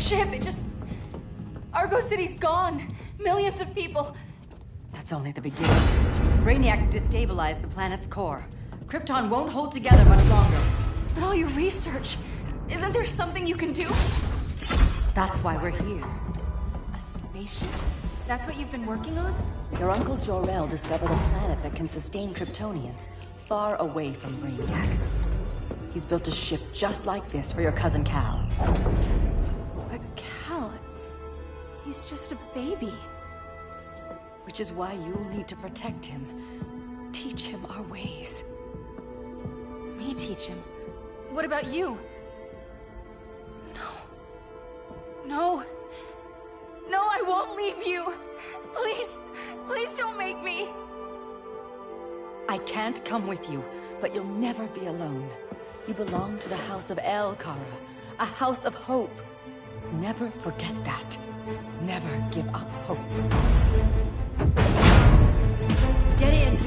ship, it just... Argo City's gone. Millions of people. That's only the beginning. Brainiac's destabilized the planet's core. Krypton won't hold together much longer. But all your research, isn't there something you can do? That's why we're here. A spaceship? That's what you've been working on? Your Uncle Jor-El discovered a planet that can sustain Kryptonians, far away from Brainiac. He's built a ship just like this for your cousin Cal. But Cal... he's just a baby. Which is why you'll need to protect him. Teach him our ways. Me teach him? What about you? No. No, I won't leave you. Please, please don't make me. I can't come with you, but you'll never be alone. You belong to the House of El, Kara. A house of hope. Never forget that. Never give up hope. Get in.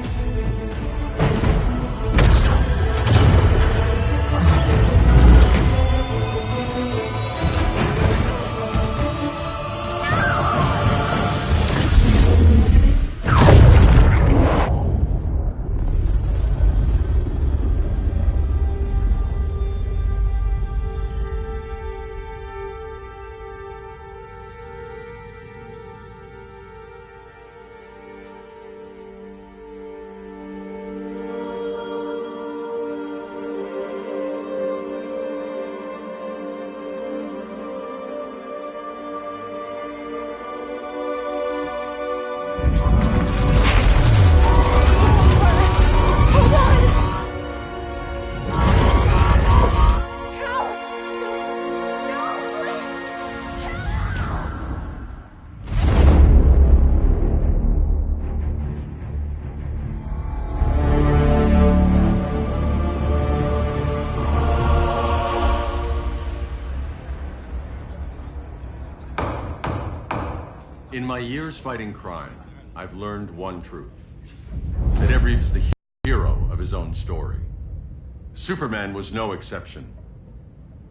In my years fighting crime, I've learned one truth. That every is the hero of his own story. Superman was no exception.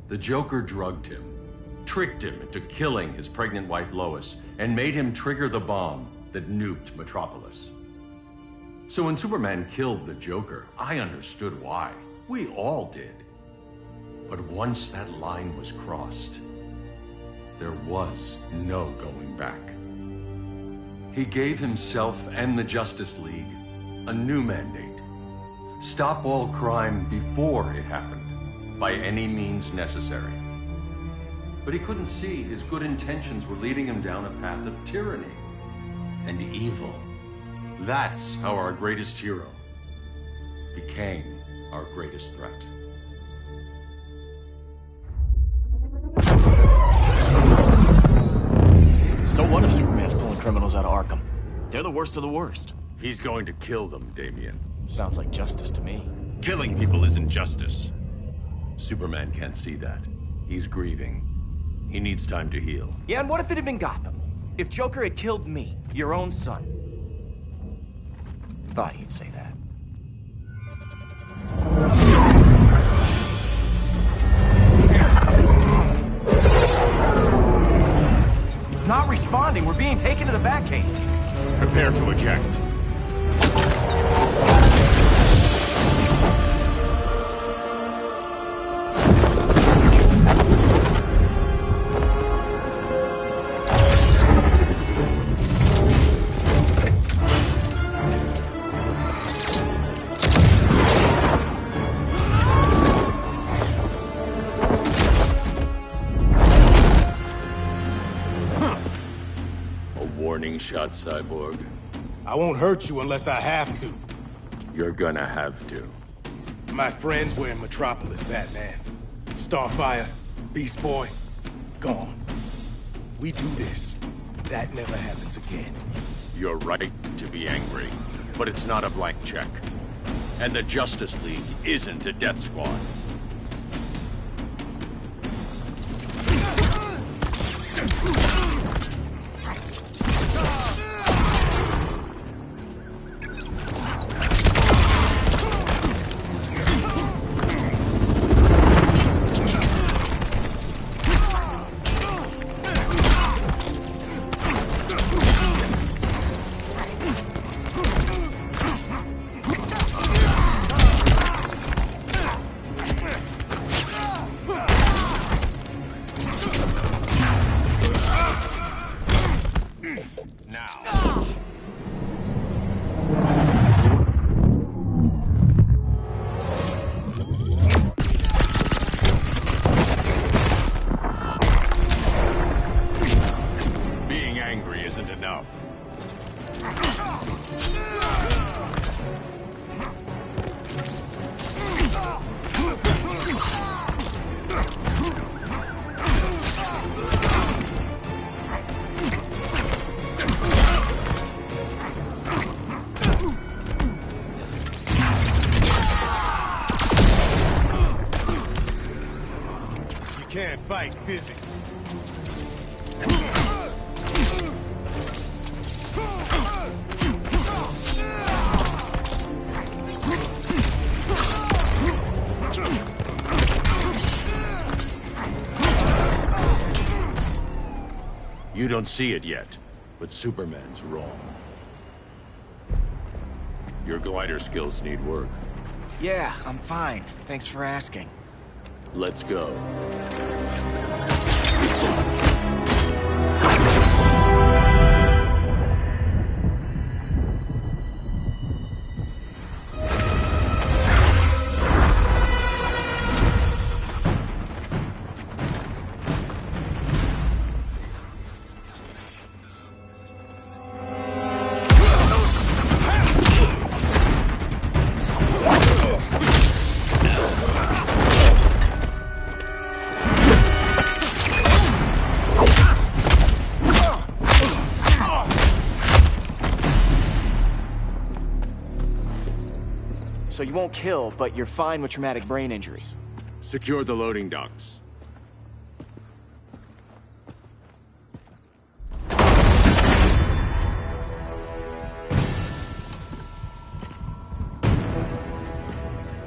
The Joker drugged him, tricked him into killing his pregnant wife Lois, and made him trigger the bomb that nuked Metropolis. So when Superman killed the Joker, I understood why. We all did. But once that line was crossed, there was no going back. He gave himself and the Justice League a new mandate. Stop all crime before it happened, by any means necessary. But he couldn't see his good intentions were leading him down a path of tyranny and evil. That's how our greatest hero became our greatest threat. So what if Superman's pulling criminals out of Arkham? They're the worst of the worst. He's going to kill them, Damian. Sounds like justice to me. Killing people isn't justice. Superman can't see that. He's grieving. He needs time to heal. Yeah, and what if it had been Gotham? If Joker had killed me, your own son? Thought you'd say that. It's not responding. We're being taken to the Batcave. Prepare to eject. Warning shot, Cyborg. I won't hurt you unless I have to. You're gonna have to. My friends were in Metropolis, Batman. Starfire, Beast Boy, gone. We do this. That never happens again. You're right to be angry, but it's not a blank check. And the Justice League isn't a death squad. right, physics. You don't see it yet, but Superman's wrong. Your glider skills need work. Yeah, I'm fine. Thanks for asking. Let's go. So you won't kill, but you're fine with traumatic brain injuries. Secure the loading docks.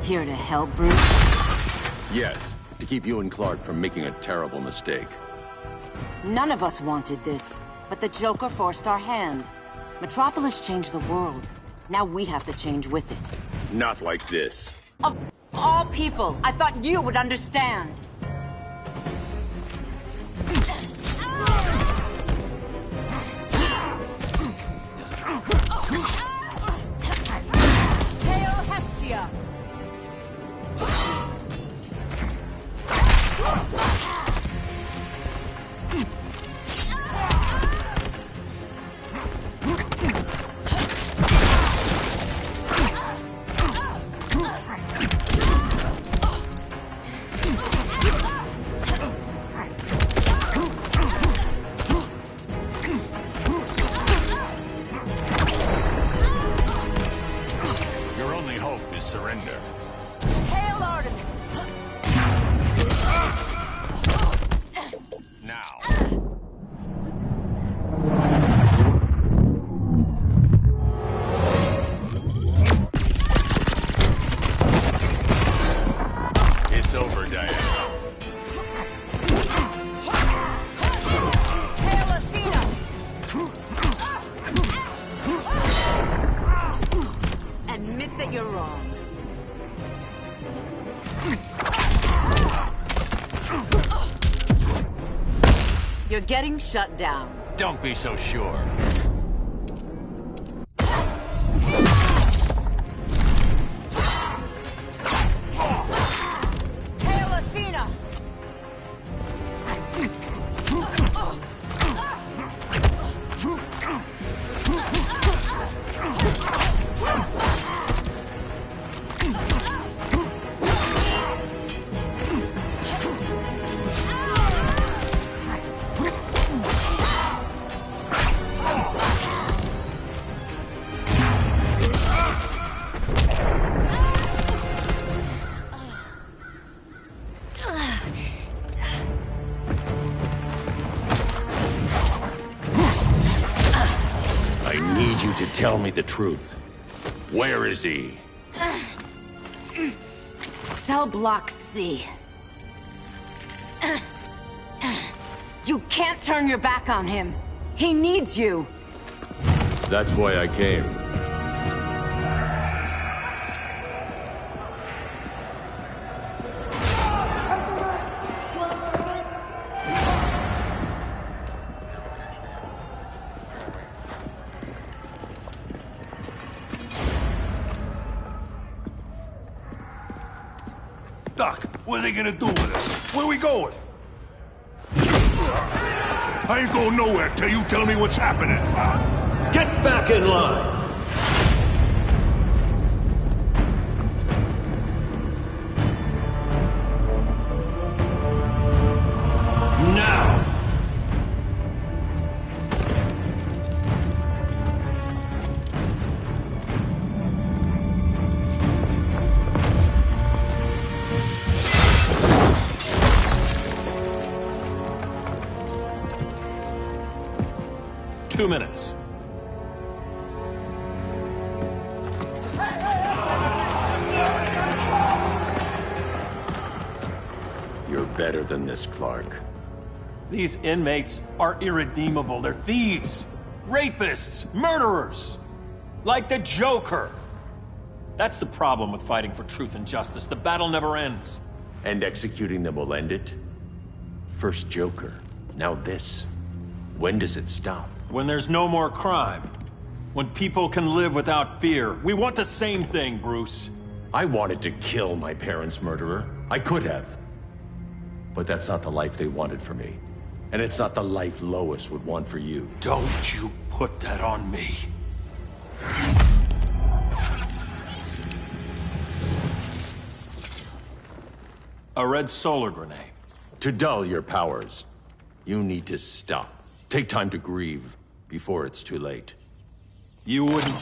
Here to help, Bruce? Yes, to keep you and Clark from making a terrible mistake. None of us wanted this, but the Joker forced our hand. Metropolis changed the world. Now we have to change with it. Not like this. Of all people, I thought you would understand. Hail Hestia! Your only hope is surrender. Hail Artemis! Now. It's over, Diana. Hail Athena! Admit that you're wrong. You're getting shut down. Don't be so sure. Hail Athena! I need you to tell me the truth. Where is he? Cell Block C. You can't turn your back on him. He needs you. That's why I came. Doc, what are they gonna do with us? Where we going? I ain't going nowhere till you tell me what's happening. Get back in line! Now! 2 minutes. You're better than this, Clark. These inmates are irredeemable. They're thieves, rapists, murderers. Like the Joker. That's the problem with fighting for truth and justice. The battle never ends. And executing them will end it? First Joker, now this. When does it stop? When there's no more crime. When people can live without fear. We want the same thing, Bruce. I wanted to kill my parents' murderer. I could have. But that's not the life they wanted for me. And it's not the life Lois would want for you. Don't you put that on me. A red solar grenade. To dull your powers, you need to stop. Take time to grieve before it's too late. You wouldn't...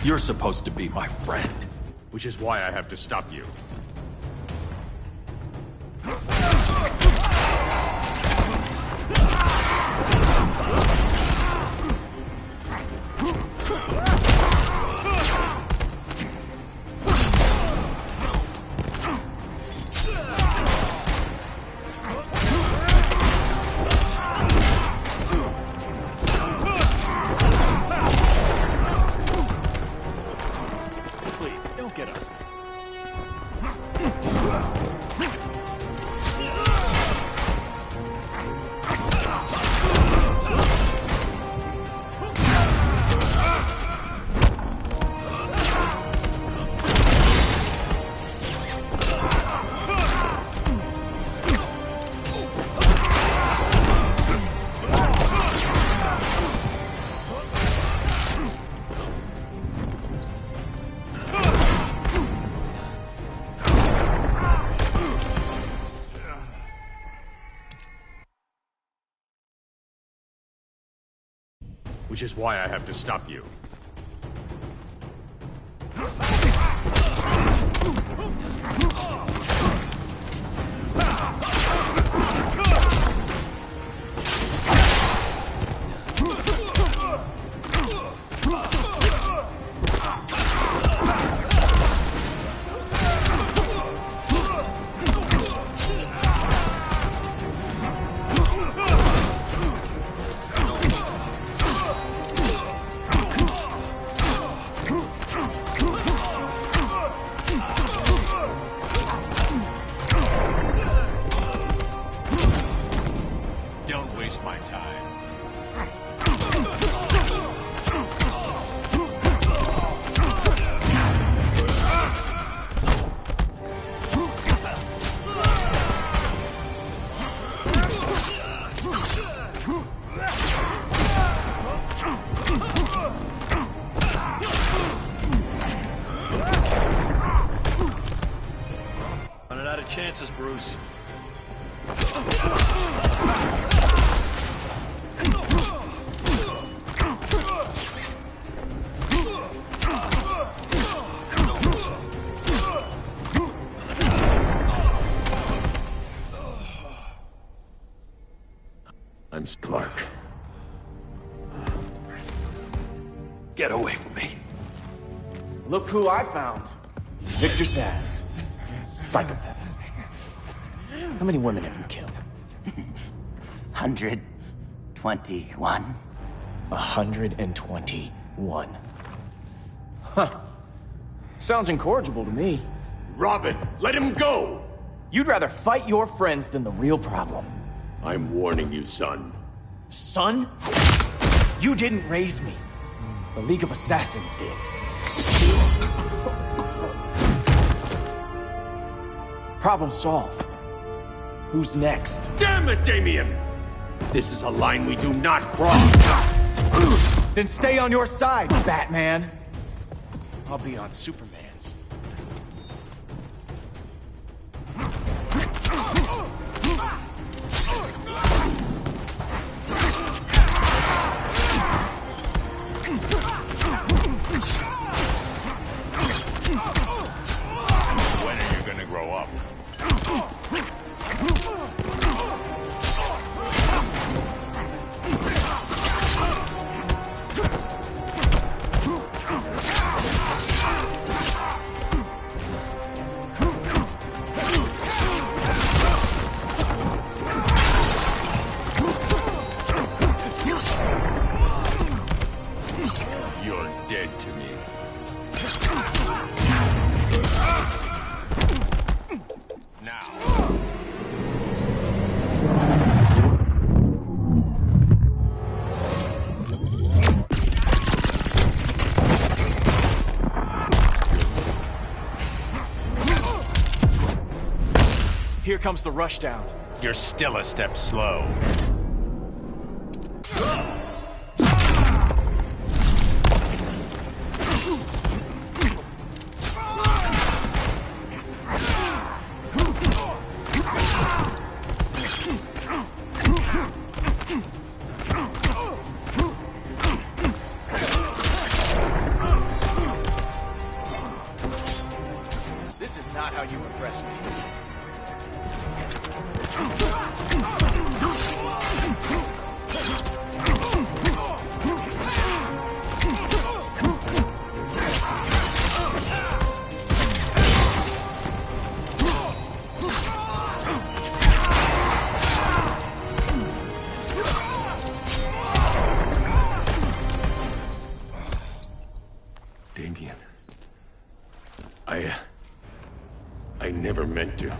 You're supposed to be my friend. Which is why I have to stop you. Please, don't get up. Which is why I have to stop you. Don't waste my time. Running out of chances, Bruce. I'm Clark. Get away from me. Look who I found. Victor Saz. Psychopath. How many women have you killed? 121. 121. Huh. Sounds incorrigible to me. Robin, let him go! You'd rather fight your friends than the real problem. I'm warning you, son. Son? You didn't raise me. The League of Assassins did. Problem solved. Who's next? Damn it, Damien! This is a line we do not cross! Then stay on your side, Batman. I'll be on Superman's. up. You're dead to me. Now. Here comes the rushdown. You're still a step slow. This is not how you impress me. Damien. I never meant to.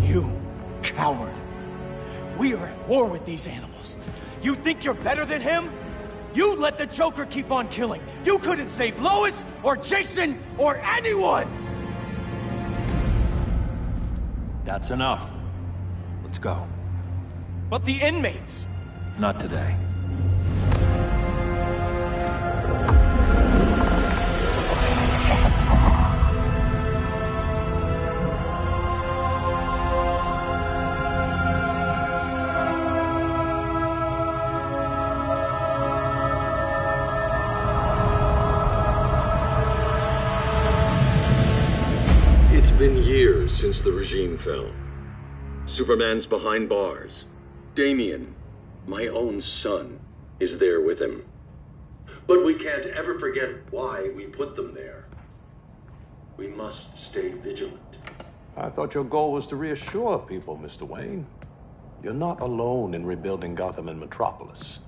You coward. We are at war with these animals. You think you're better than him? You let the Joker keep on killing. You couldn't save Lois or Jason or anyone! That's enough. Let's go. But the inmates. Not today. It's been years since the regime fell. Superman's behind bars. Damien, my own son, is there with him. But we can't ever forget why we put them there. We must stay vigilant. I thought your goal was to reassure people, Mr. Wayne. You're not alone in rebuilding Gotham and Metropolis.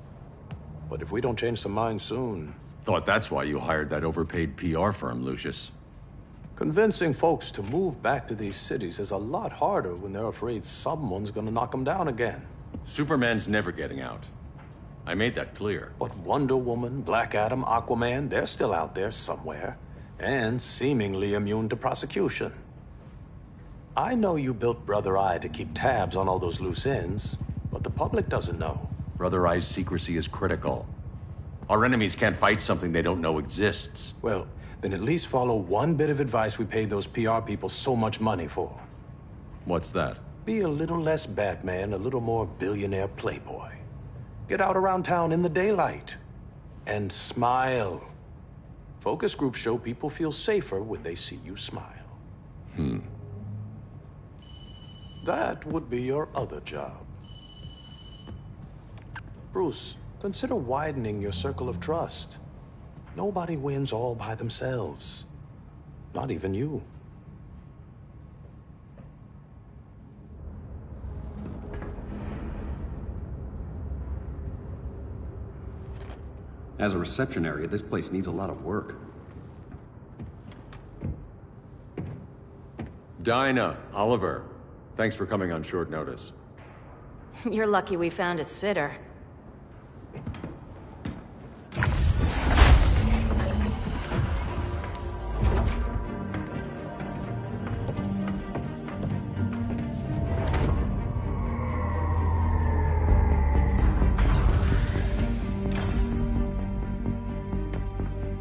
But if we don't change some minds soon... Thought that's why you hired that overpaid PR firm, Lucius. Convincing folks to move back to these cities is a lot harder when they're afraid someone's gonna knock them down again. Superman's never getting out. I made that clear. But Wonder Woman, Black Adam, Aquaman, they're still out there somewhere. And seemingly immune to prosecution. I know you built Brother Eye to keep tabs on all those loose ends, but the public doesn't know. Brother Eye's secrecy is critical. Our enemies can't fight something they don't know exists. Well, then at least follow one bit of advice we paid those PR people so much money for. What's that? Be a little less Batman, a little more billionaire playboy. Get out around town in the daylight. And smile. Focus groups show people feel safer when they see you smile. That would be your other job. Bruce, consider widening your circle of trust. Nobody wins all by themselves. Not even you. As a reception area, this place needs a lot of work. Dinah, Oliver, thanks for coming on short notice. You're lucky we found a sitter.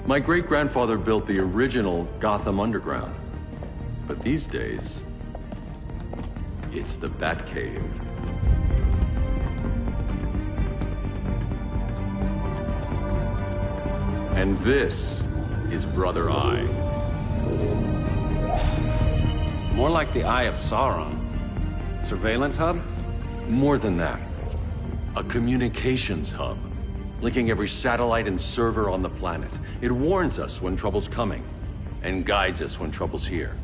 My great-grandfather built the original Gotham Underground. But these days, it's the Batcave. And this is Brother Eye. More like the Eye of Sauron. Surveillance hub? More than that. A communications hub, linking every satellite and server on the planet. It warns us when trouble's coming, and guides us when trouble's here.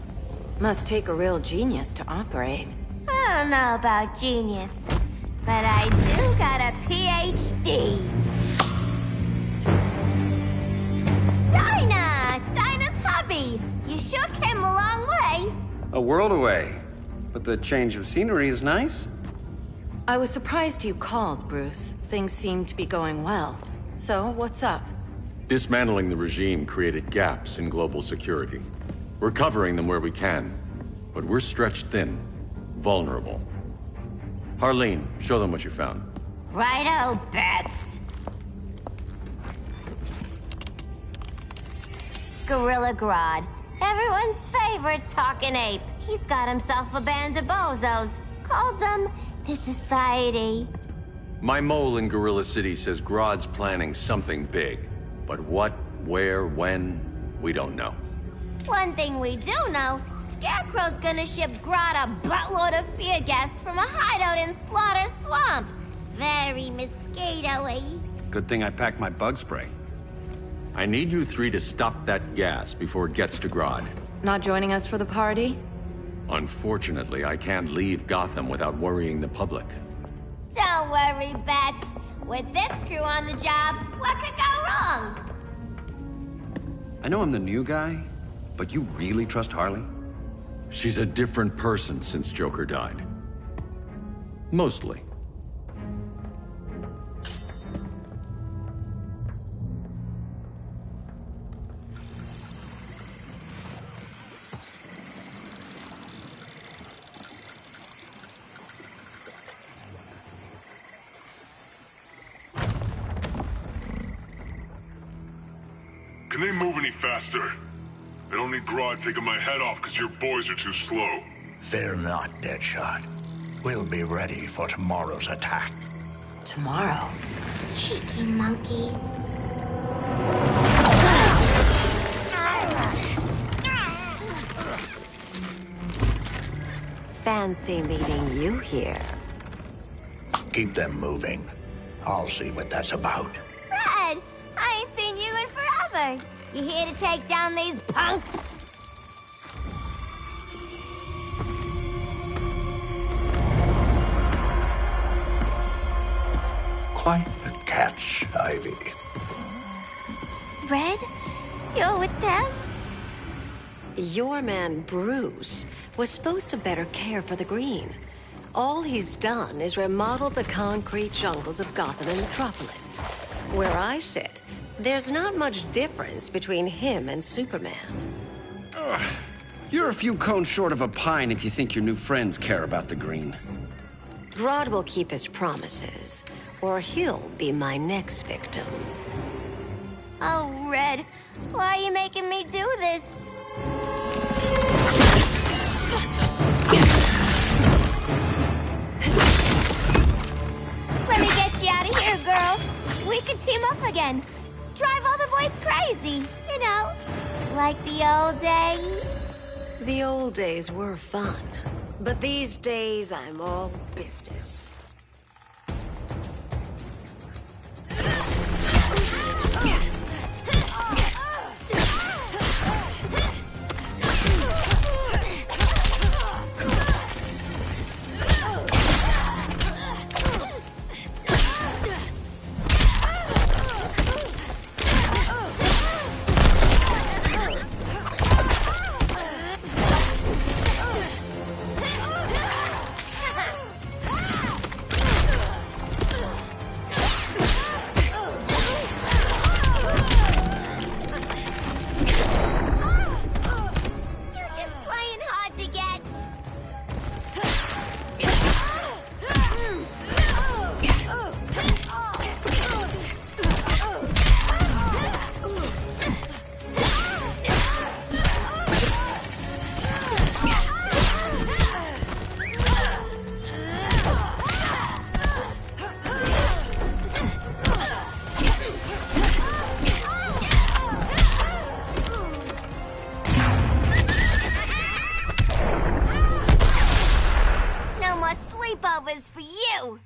Must take a real genius to operate. I don't know about genius, but I do got a PhD. Dinah's hubby! You sure came a long way. A world away. But the change of scenery is nice. I was surprised you called, Bruce. Things seem to be going well. So, what's up? Dismantling the regime created gaps in global security. We're covering them where we can, but we're stretched thin, vulnerable. Harleen, show them what you found. Righto, Bats. Gorilla Grodd. Everyone's favorite talking ape. He's got himself a band of bozos. Calls them the Society. My mole in Gorilla City says Grodd's planning something big. But what, where, when, we don't know. One thing we do know, Scarecrow's gonna ship Grodd a buttload of fear gas from a hideout in Slaughter Swamp. Very mosquito-y. Good thing I packed my bug spray. I need you three to stop that gas before it gets to Grodd. Not joining us for the party? Unfortunately, I can't leave Gotham without worrying the public. Don't worry, Bats. With this crew on the job, what could go wrong? I know I'm the new guy, but you really trust Harley? She's a different person since Joker died. Mostly. Can they move any faster? I don't need Grodd taking my head off because your boys are too slow. Fear not, Deadshot. We'll be ready for tomorrow's attack. Tomorrow? Cheeky monkey. Fancy meeting you here. Keep them moving. I'll see what that's about. Red, I ain't seen you in forever. You here to take down these punks? Quite the catch, Ivy. Red, you're with them? Your man, Bruce, was supposed to better care for the green. All he's done is remodel the concrete jungles of Gotham and Metropolis. Where I sit, there's not much difference between him and Superman. You're a few cones short of a pine if you think your new friends care about the green. Grodd will keep his promises, or he'll be my next victim. Oh, Red, why are you making me do this? Let me get you out of here, girl. We can team up again. Drive all the boys crazy, you know, like the old days. The old days were fun, but these days I'm all business. sleepovers for you!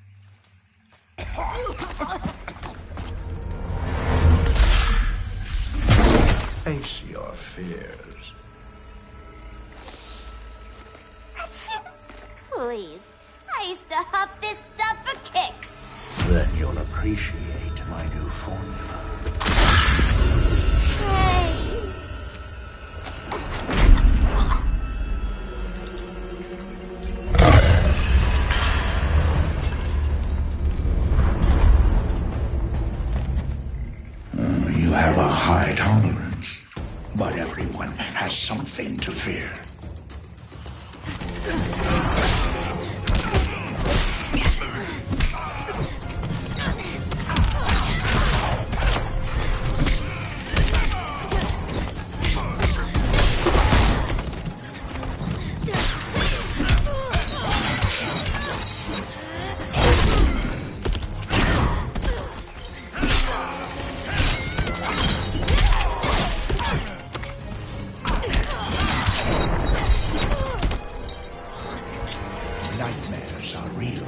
Face your fears. Please, I used to huff this stuff for kicks. Then you'll appreciate my new formula. Hey. You have a high tolerance, but everyone has something to fear. Nightmares are real.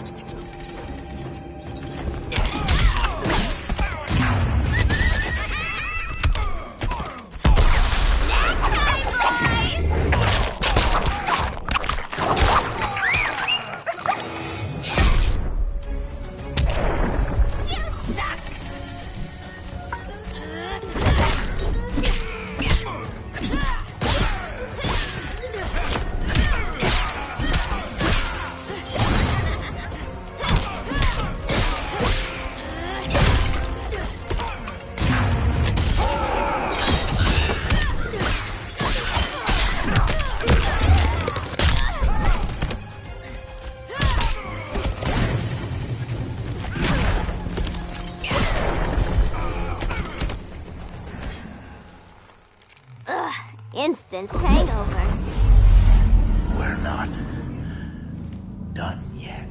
Instant hangover. We're not done yet.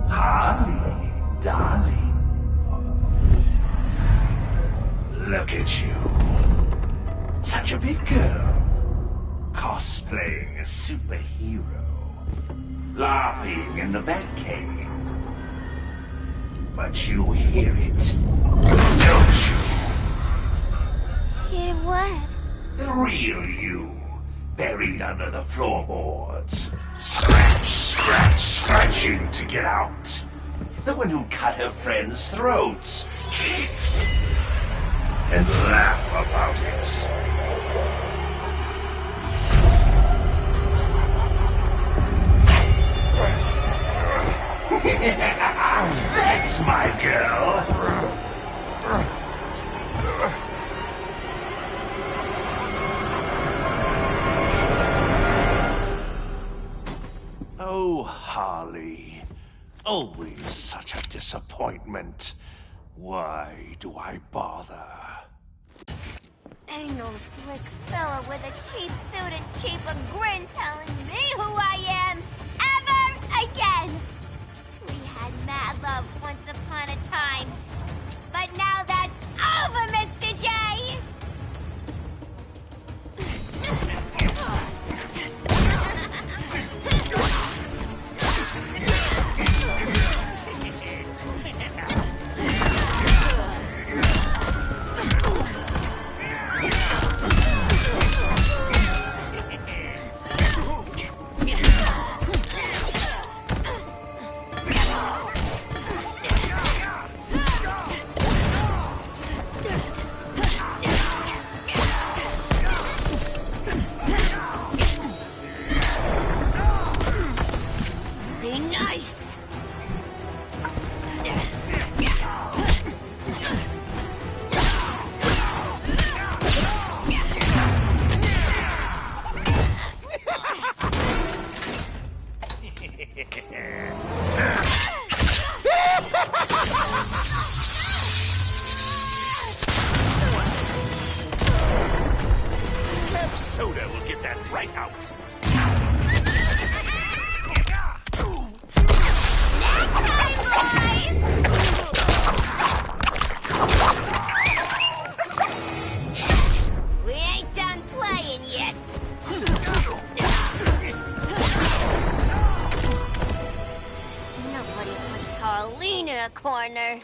Holly, darling. Look at you. Such a big girl. Cosplaying a superhero. LARPing in the Batcave. But you hear it, don't you? Hear what? The real you, buried under the floorboards. Scratch, scratch, scratching to get out. The one who cut her friends' throats. And laugh about it. That's my girl. Oh, Harley. Always such a disappointment. Why do I bother? Ain't no slick fella with a cheap suit and cheaper grin telling me who I am ever again. We had mad love once upon a time, but now that's over, Mr. J. Be nice. Club soda will get that right out. We ain't done playing yet. Nobody puts Harleen in a corner.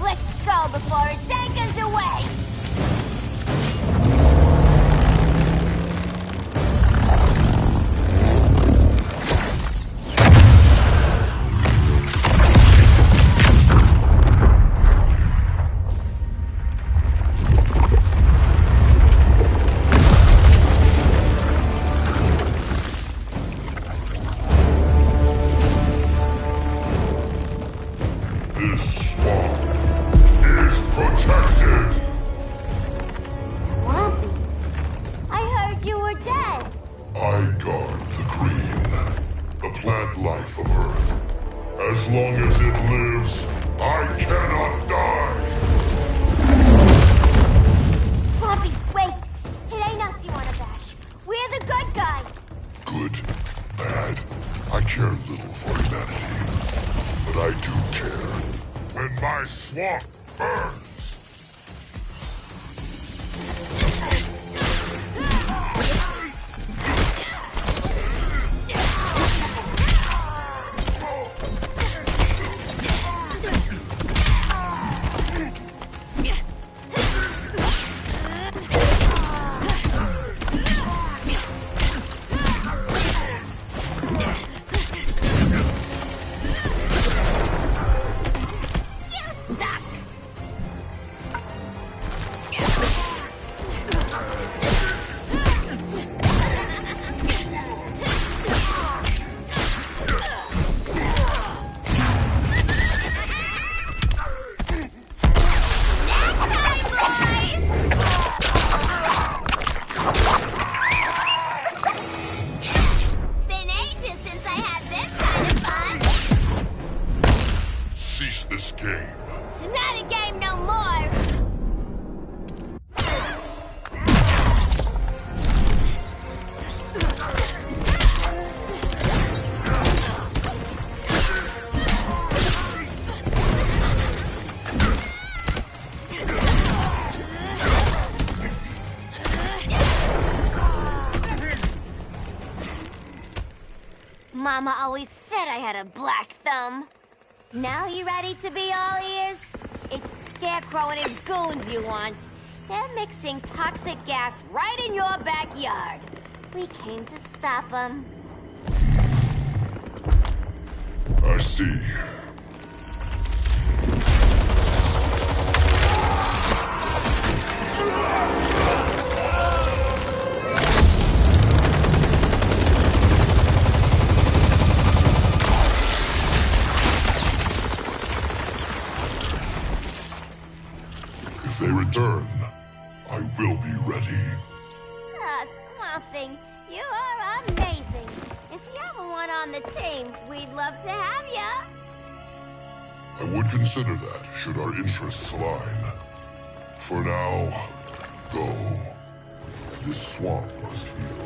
Let's go before it takes us away! This swamp is protected. Swampy? I heard you were dead. I guard the green, the plant life of Earth. As long as it lives, I cannot die. Swampy, wait! It ain't us you wanna bash. We're the good guys. Good, bad, I care little for humanity. But I do care when my swamp burns. Been ages since I had this kind of fun. Cease this game. It's not a game no more. Mama always said I had a black thumb. Now you ready to be all ears? It's Scarecrow and his goons you want. They're mixing toxic gas right in your backyard. We came to stop them. I see. If they return, I will be ready. Ah, Swamp Thing, you are amazing. If you ever want on the team, we'd love to have ya. I would consider that, should our interests align. For now, go. This swamp must heal.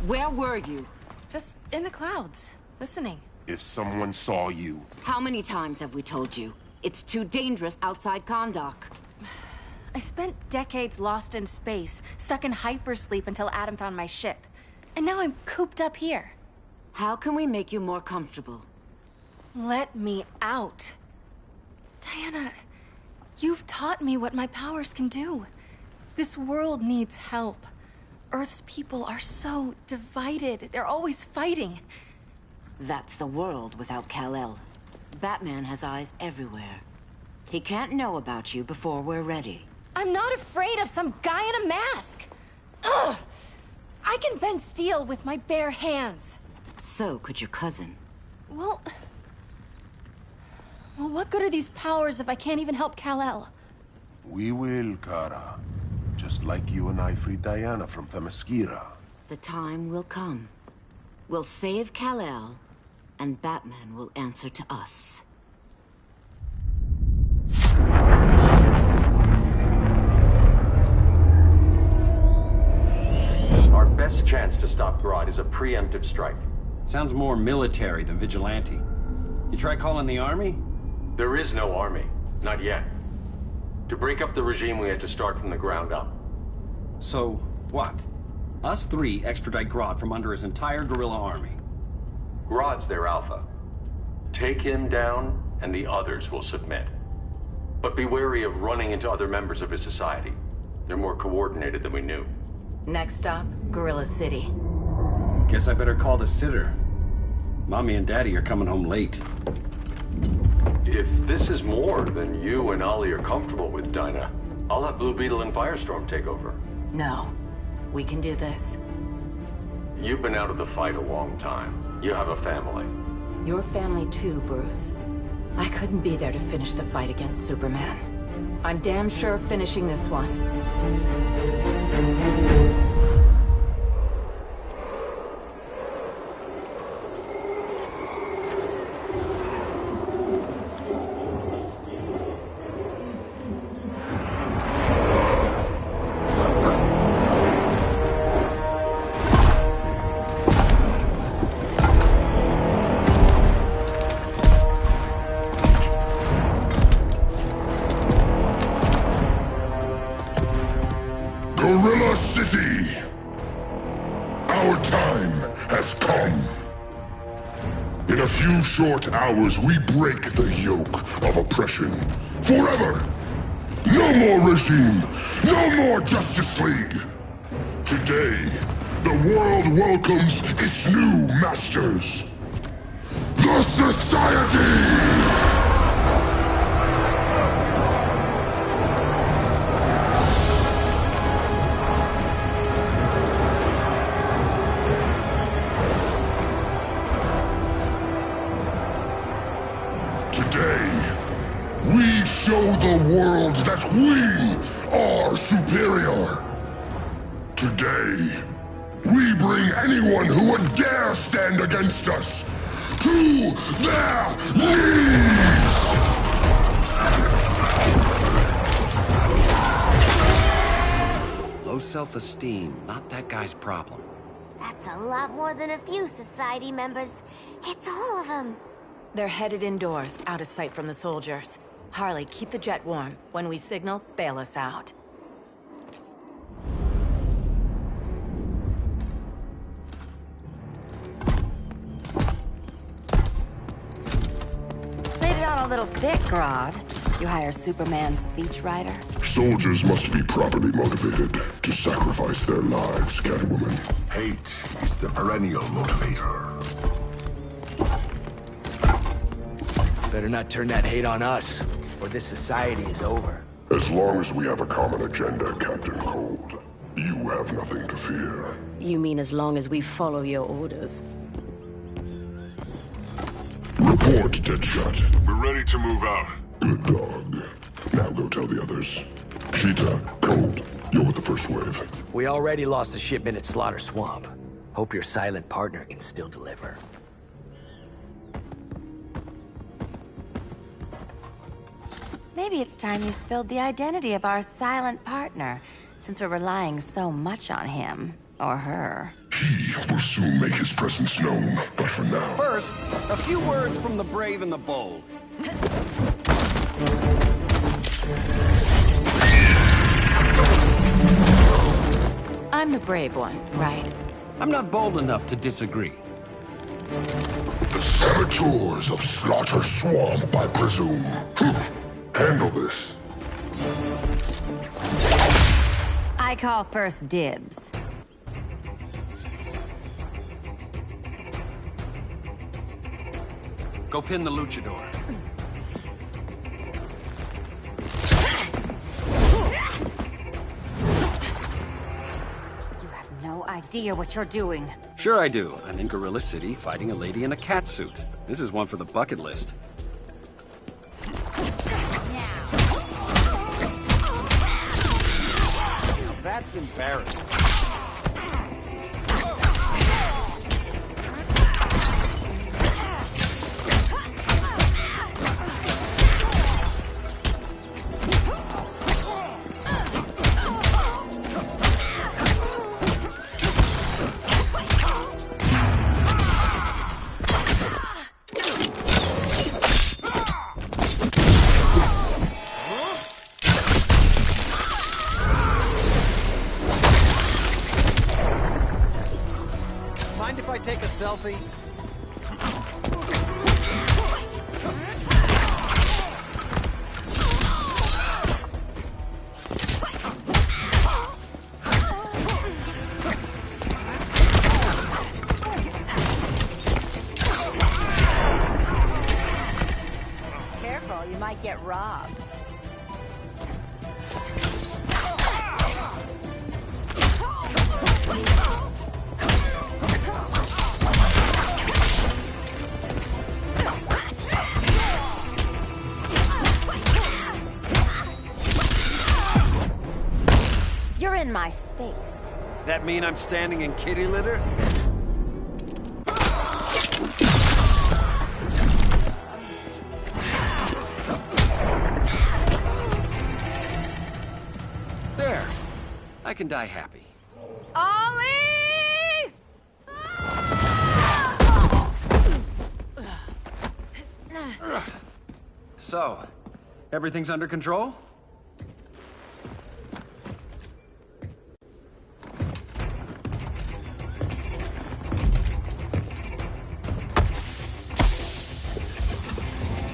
Where were you? Just in the clouds, listening. If someone saw you... How many times have we told you? It's too dangerous outside Kahndaq. I spent decades lost in space, stuck in hypersleep until Adam found my ship. And now I'm cooped up here. How can we make you more comfortable? Let me out. Diana, you've taught me what my powers can do. This world needs help. Earth's people are so divided. They're always fighting. That's the world without Kal-El. Batman has eyes everywhere. He can't know about you before we're ready. I'm not afraid of some guy in a mask. Ugh! I can bend steel with my bare hands. So could your cousin. Well, what good are these powers if I can't even help Kal-El? We will, Kara. Just like you and I freed Diana from Themyscira. The time will come. We'll save Kal-El, and Batman will answer to us. Our best chance to stop Grodd is a preemptive strike. Sounds more military than vigilante. You try calling the army? There is no army. Not yet. To break up the regime, we had to start from the ground up. So, what? Us three extradite Grodd from under his entire guerrilla army. Grodd's their alpha. Take him down, and the others will submit. But be wary of running into other members of his society. They're more coordinated than we knew. Next stop, Gorilla City. Guess I better call the sitter. Mommy and Daddy are coming home late. If this is more than you and Ollie are comfortable with, Dinah, I'll have Blue Beetle and Firestorm take over. No. We can do this. You've been out of the fight a long time. You have a family. Your family too, Bruce. I couldn't be there to finish the fight against Superman. I'm damn sure finishing this one. Gorilla City! Our time has come. In a few short hours, we break the yoke of oppression. Forever! No more regime! No more Justice League! Today, the world welcomes its new masters. The Society! We show the world that we are superior. Today, we bring anyone who would dare stand against us to their knees! Low self-esteem, not that guy's problem. That's a lot more than a few society members. It's all of them. They're headed indoors, out of sight from the soldiers. Harley, keep the jet warm. When we signal, bail us out. Played it on a little thick, Grodd. You hire Superman's speechwriter? Soldiers must be properly motivated to sacrifice their lives, Catwoman. Hate is the perennial motivator. Better not turn that hate on us, or this society is over. As long as we have a common agenda, Captain Cold, you have nothing to fear. You mean as long as we follow your orders? Report, Deadshot. We're ready to move out. Good dog. Now go tell the others. Cheetah, Cold, you're with the first wave. We already lost a shipment at Slaughter Swamp. Hope your silent partner can still deliver. Maybe it's time you spilled the identity of our silent partner, since we're relying so much on him. Or her. He will soon make his presence known, but for now... First, a few words from the brave and the bold. I'm the brave one, right? I'm not bold enough to disagree. The saboteurs of Slaughter Swamp, I presume. Handle this. I call first dibs. Go pin the luchador. You have no idea what you're doing. Sure I do. I'm in Gorilla City fighting a lady in a cat suit. This is one for the bucket list. Now that's embarrassing. Mind if I take a selfie? Careful, you might get robbed. You're in my space. That mean I'm standing in kitty litter? There. I can die happy. Ollie! So, everything's under control?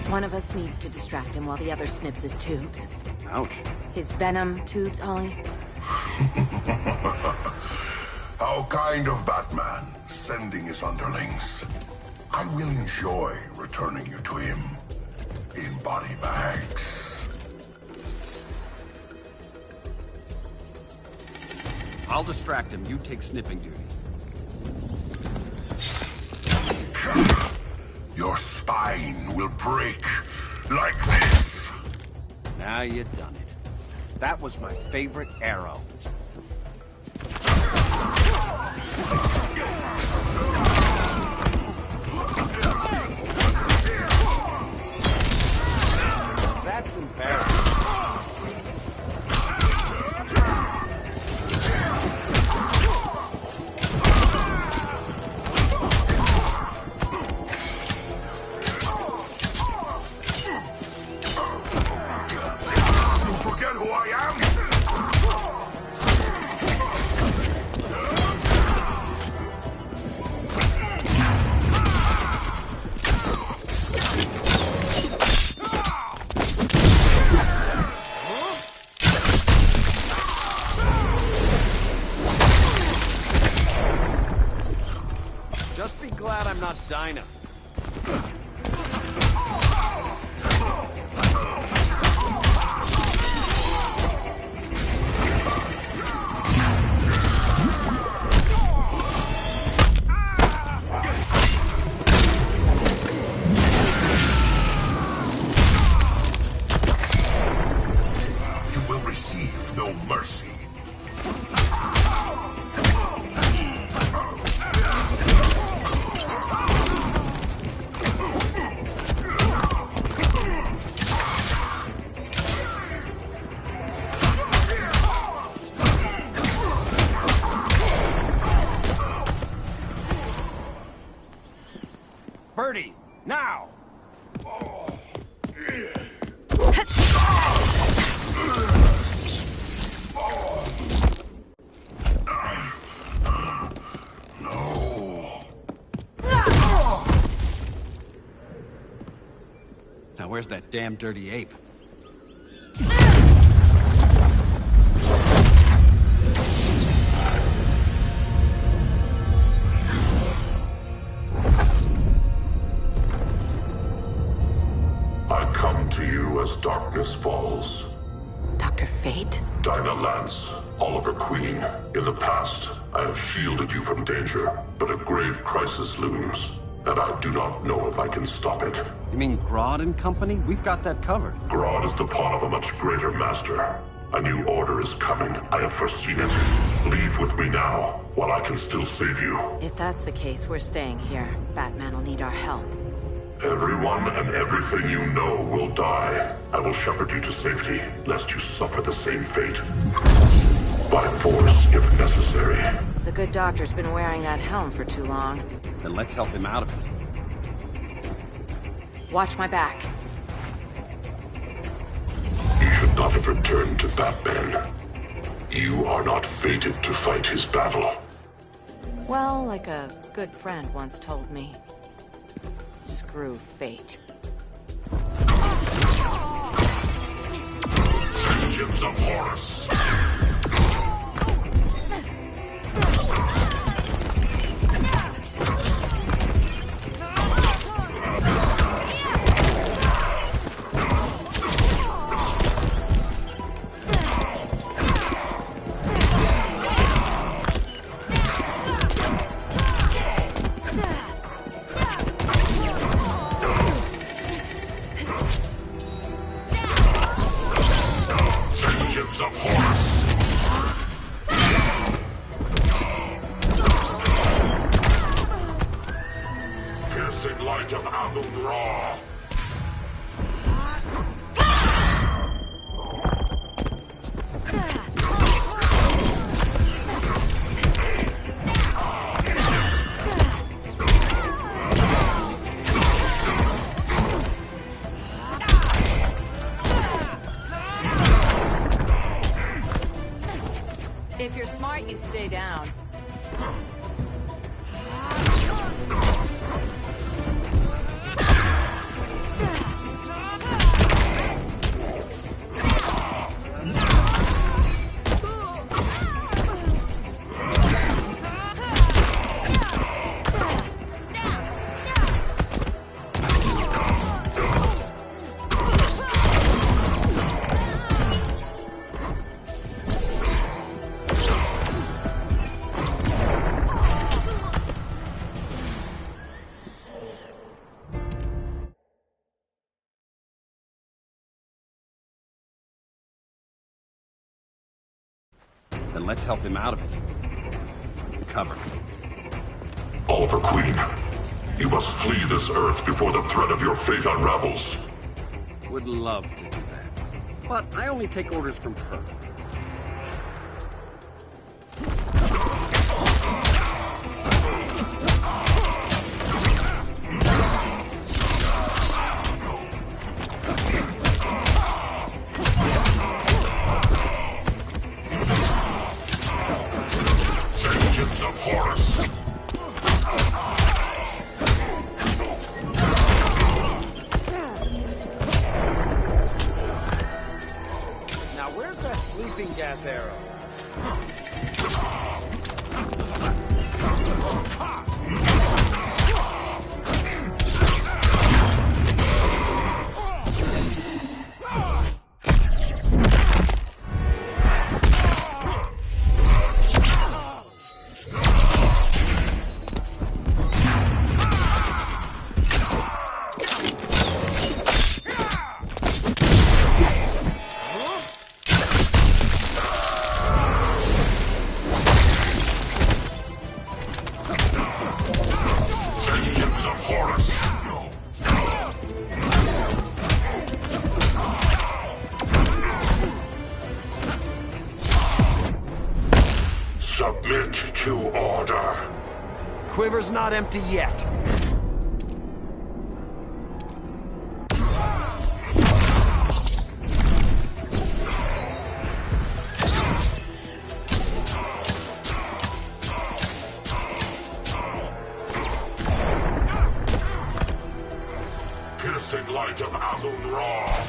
One of us needs to distract him while the other snips his tubes. Ouch. His venom tubes, Ollie. How kind of Batman, sending his underlings. I will enjoy returning you to him in body bags. I'll distract him. You take snipping duty. Your spine will break like this. Now you done it. That was my favorite arrow. That's embarrassing. Forget who I am? Just be glad I'm not Dinah. You will receive no mercy. Now where's that damn dirty ape? I come to you as darkness falls. Dr. Fate? Dinah Lance, Oliver Queen. In the past, I have shielded you from danger, but a grave crisis looms, and I do not know if I can stop it. You mean Grodd and company? We've got that covered. Grodd is the pawn of a much greater master. A new order is coming. I have foreseen it. Leave with me now, while I can still save you. If that's the case, we're staying here. Batman will need our help. Everyone and everything you know will die. I will shepherd you to safety, lest you suffer the same fate. By force, if necessary. The good doctor's been wearing that helm for too long. Then let's help him out of it. Watch my back. You should not have returned to Batman. You are not fated to fight his battle. Well, like a good friend once told me. Screw fate. Vengeance of Horus. Of Horus. Piercing light of Amun-Ra. If you're smart, you stay down. Then let's help him out of it. Cover. Oliver Queen, you must flee this Earth before the threat of your fate unravels. Would love to do that. But I only take orders from her. Vengeance of Horus. Now where's that sleeping gas arrow? Submit to order. Quiver's not empty yet. dancing light of Amun-Ra.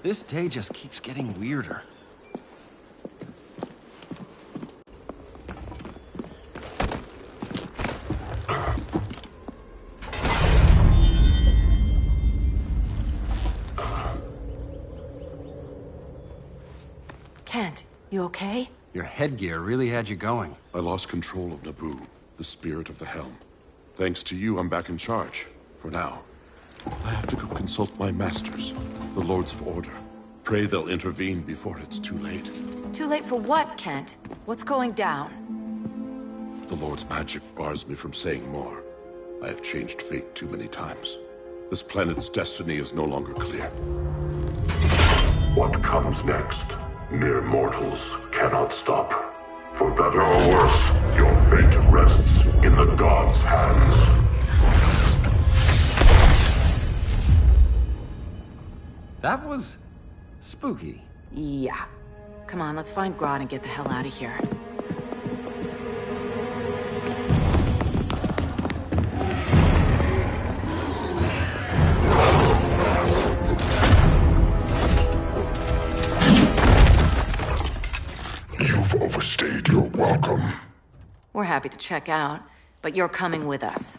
This day just keeps getting weirder. Kent, you okay? Your headgear really had you going. I lost control of Naboo, the spirit of the helm. Thanks to you, I'm back in charge. For now. I have to go consult my masters, the Lords of Order. Pray they'll intervene before it's too late. Too late for what, Kent? What's going down? The Lord's magic bars me from saying more. I have changed fate too many times. This planet's destiny is no longer clear. What comes next, mere mortals cannot stop. For better or worse, your fate rests in the gods' hands. That was spooky. Yeah. Come on, let's find Grodd and get the hell out of here. You've overstayed your welcome. We're happy to check out, but you're coming with us.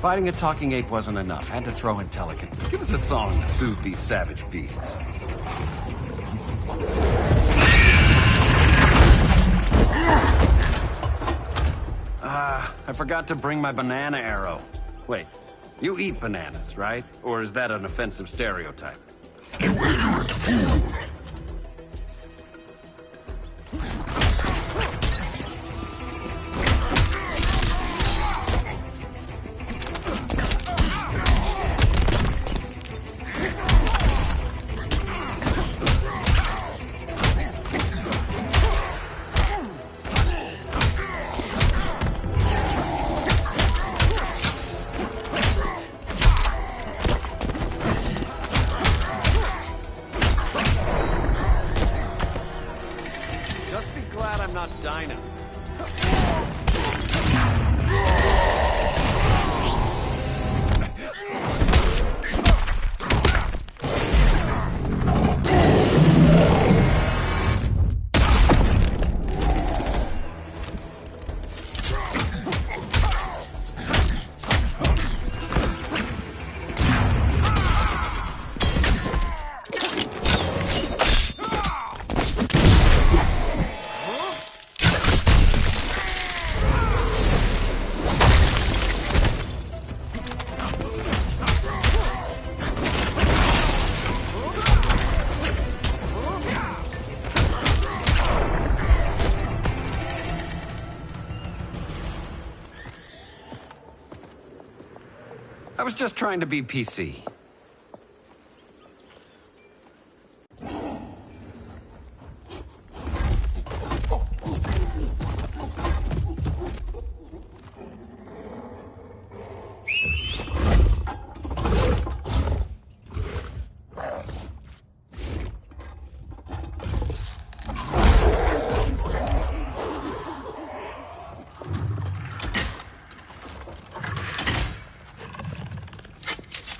Fighting a talking ape wasn't enough. Had to throw in Telekin. Give us a song to soothe these savage beasts. I forgot to bring my banana arrow. Wait, you eat bananas, right? Or is that an offensive stereotype? You ignorant fool! Dinah. I was just trying to be PC.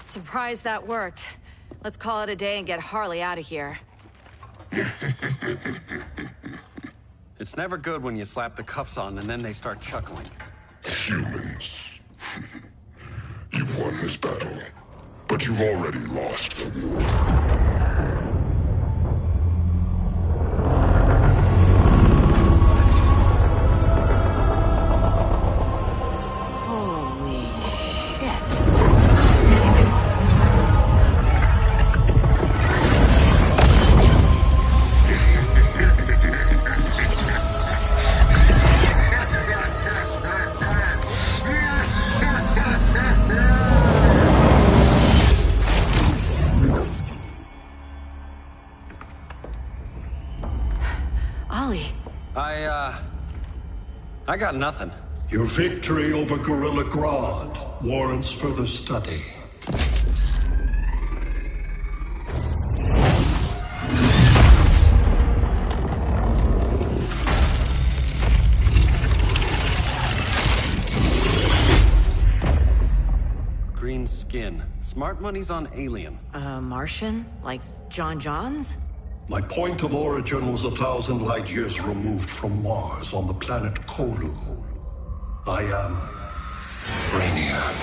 Surprised that worked. Let's call it a day and get Harley out of here. It's never good when you slap the cuffs on and then they start chuckling. Humans. You've won this battle, but you've already lost the war. I got nothing. Your victory over Gorilla Grodd warrants further study. Green skin. Smart money's on alien. Martian? Like John Johns? My point of origin was 1,000 light years removed from Mars on the planet Kolu. I am Brainiac.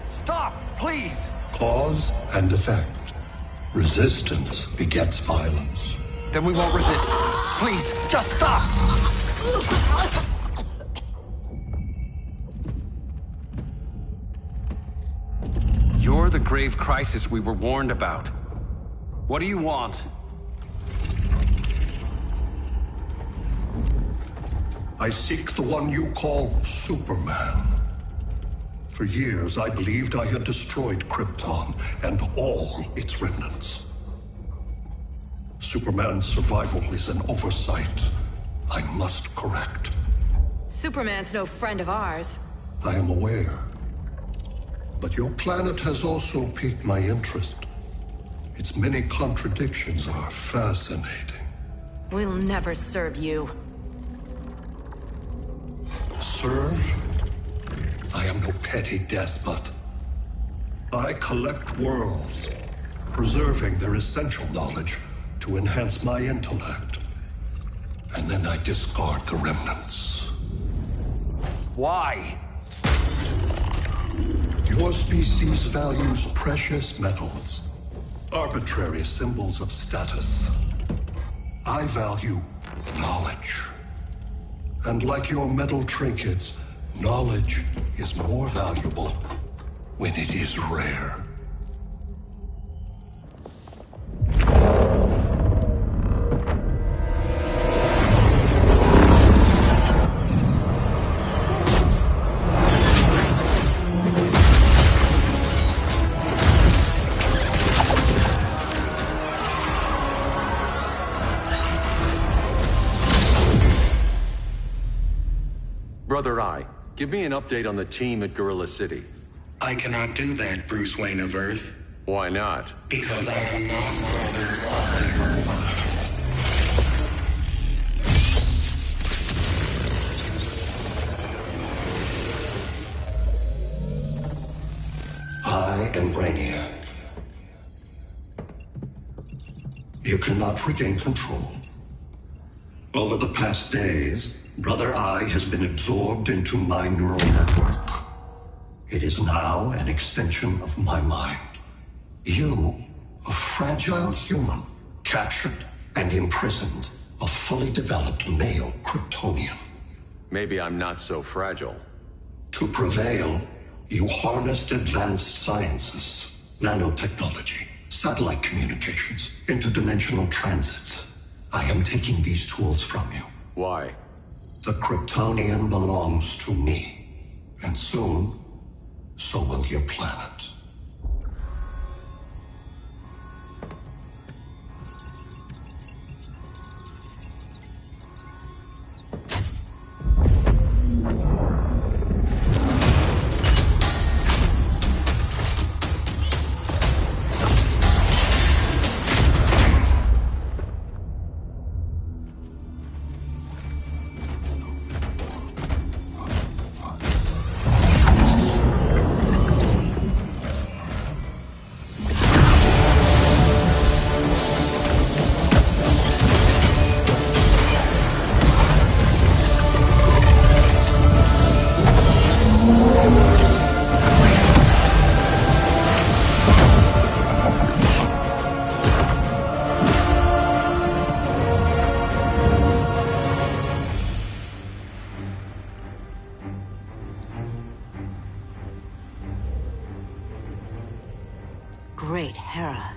Stop, please! Cause and effect. Resistance begets violence. Then we won't resist. Please, just stop! You're the grave crisis we were warned about. What do you want? I seek the one you call Superman. For years, I believed I had destroyed Krypton and all its remnants. Superman's survival is an oversight I must correct. Superman's no friend of ours. I am aware. But your planet has also piqued my interest. Its many contradictions are fascinating. We'll never serve you. Serve? I am no petty despot. I collect worlds, preserving their essential knowledge to enhance my intellect. And then I discard the remnants. Why? Your species values precious metals, arbitrary symbols of status. I value knowledge. And like your metal trinkets, knowledge is more valuable when it is rare. Brother Eye, give me an update on the team at Gorilla City. I cannot do that, Bruce Wayne of Earth. Why not? Because I am not Brother Eye. I am Brainiac. You cannot regain control. Over the past days, Brother Eye has been absorbed into my neural network. It is now an extension of my mind. You, a fragile human, captured and imprisoned a fully developed male Kryptonian. Maybe I'm not so fragile. To prevail, you harnessed advanced sciences, nanotechnology, satellite communications, interdimensional transits. I am taking these tools from you. Why? The Kryptonian belongs to me. And soon, so will your planet. Great Hera.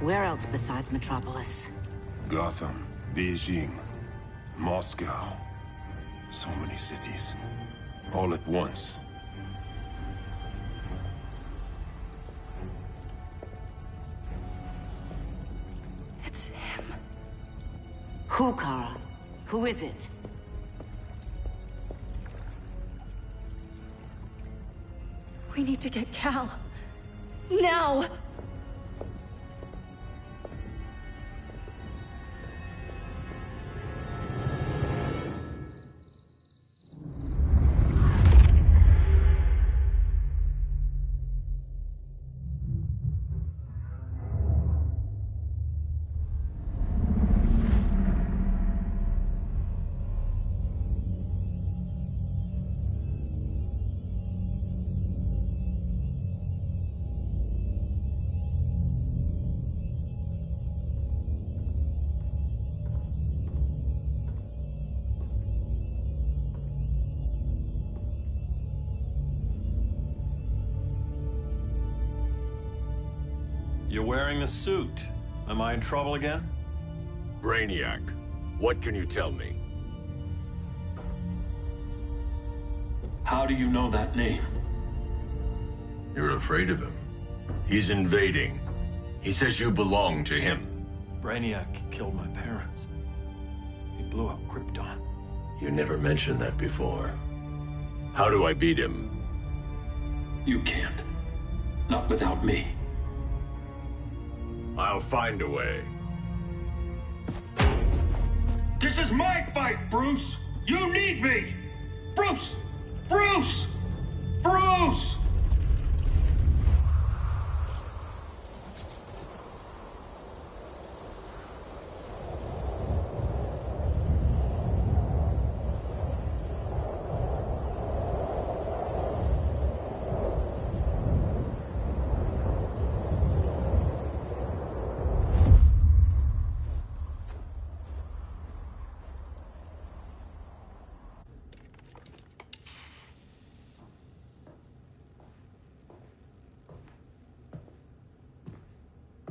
Where else besides Metropolis? Gotham, Beijing, Moscow. So many cities. All at once. It's him. Who, Kara? Who is it? We need to get Cal. Now! You're wearing the suit. Am I in trouble again? Brainiac, what can you tell me? How do you know that name? You're afraid of him. He's invading. He says you belong to him. Brainiac killed my parents. He blew up Krypton. You never mentioned that before. How do I beat him? You can't. Not without me. I'll find a way. This is my fight, Bruce! You need me! Bruce! Bruce! Bruce!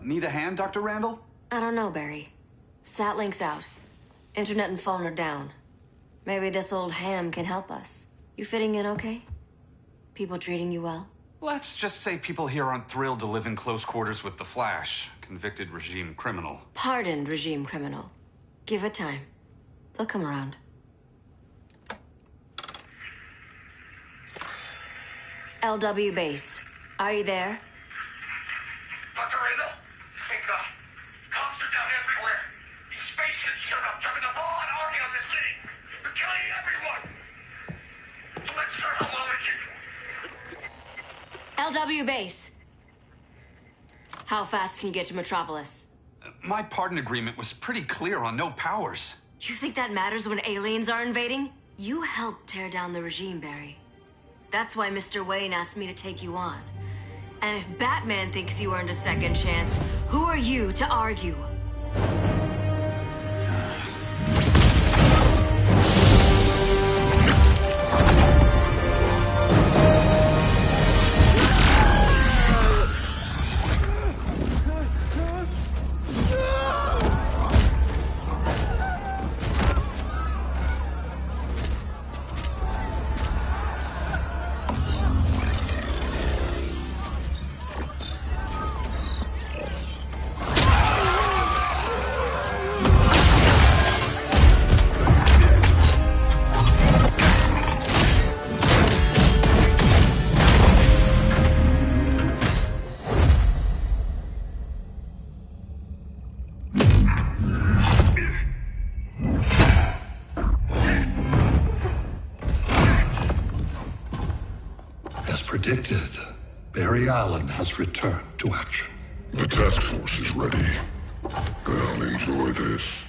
Need a hand, Dr. Randall? I don't know, Barry. Satlink's out. Internet and phone are down. Maybe this old ham can help us. You fitting in okay? People treating you well? Let's just say people here aren't thrilled to live in close quarters with the Flash, convicted regime criminal. Pardoned regime criminal. Give it time. They'll come around. LW base. Are you there? Dr. Randall? Thank God. Cops are down everywhere. These spaceships showed up, dropping a ball and army on this city. They're killing everyone. So let's start a mission. LW base. How fast can you get to Metropolis? My pardon agreement was pretty clear on no powers. You think that matters when aliens are invading? You helped tear down the regime, Barry. That's why Mr. Wayne asked me to take you on. And if Batman thinks you earned a second chance, who are you to argue? Predicted, Barry Allen has returned to action. The task force is ready. I'll enjoy this.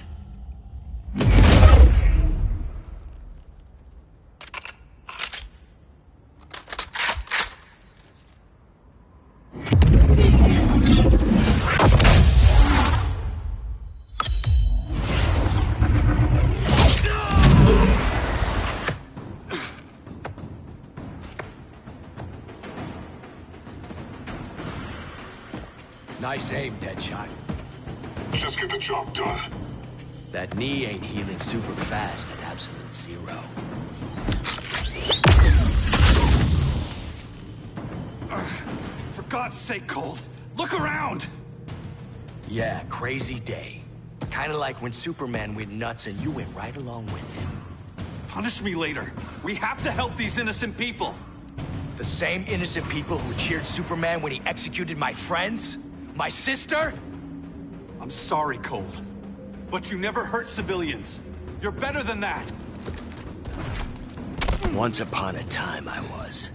Nice aim, Deadshot. Just get the job done. That knee ain't healing super fast at absolute zero. For God's sake, Cold, look around! Yeah, crazy day. Kinda like when Superman went nuts and you went right along with him. Punish me later. We have to help these innocent people. The same innocent people who cheered Superman when he executed my friends? My sister? I'm sorry, Cold. But you never hurt civilians. You're better than that. Once upon a time, I was.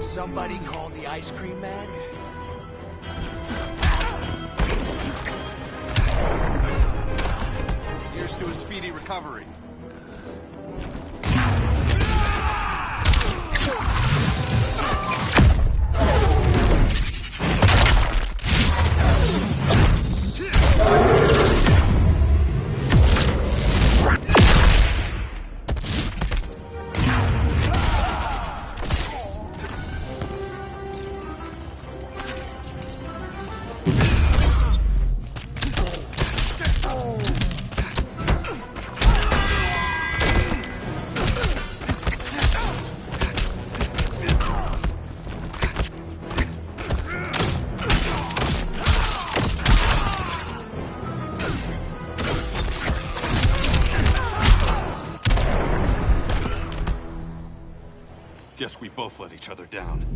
Somebody call the ice cream man? Here's to a speedy recovery. Guess we both let each other down.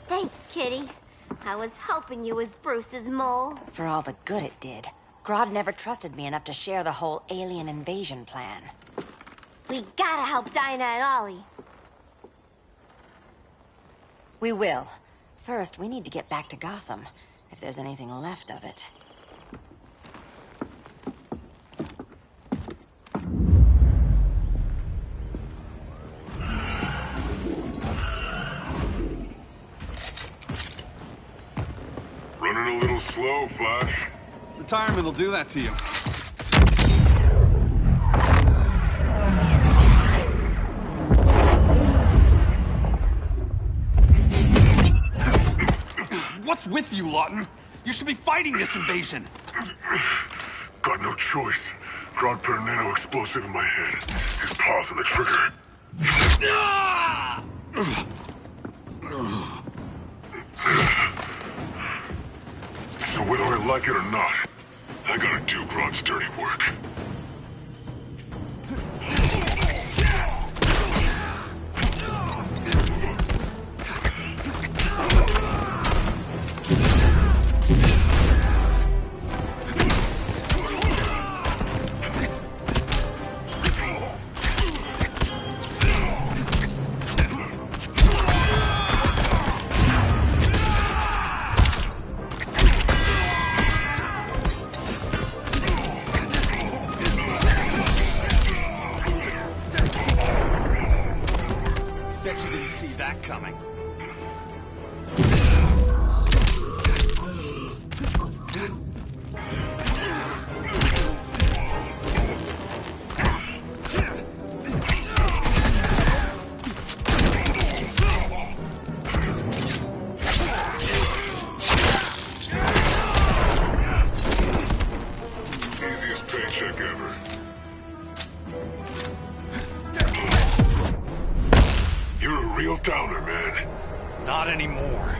Thanks, Kitty. I was hoping you was Bruce's mole. For all the good it did. Grodd never trusted me enough to share the whole alien invasion plan. We gotta help Dinah and Ollie. We will. First, we need to get back to Gotham, if there's anything left of it. Running a little slow, Flash. Retirement will do that to you. What's with you, Lawton? You should be fighting this invasion. Got no choice. Grodd put a nano explosive in my head. His paws on the trigger. So whether I like it or not, I gotta do Grodd's dirty work. Bet you didn't see that coming. real downer, man. Not anymore.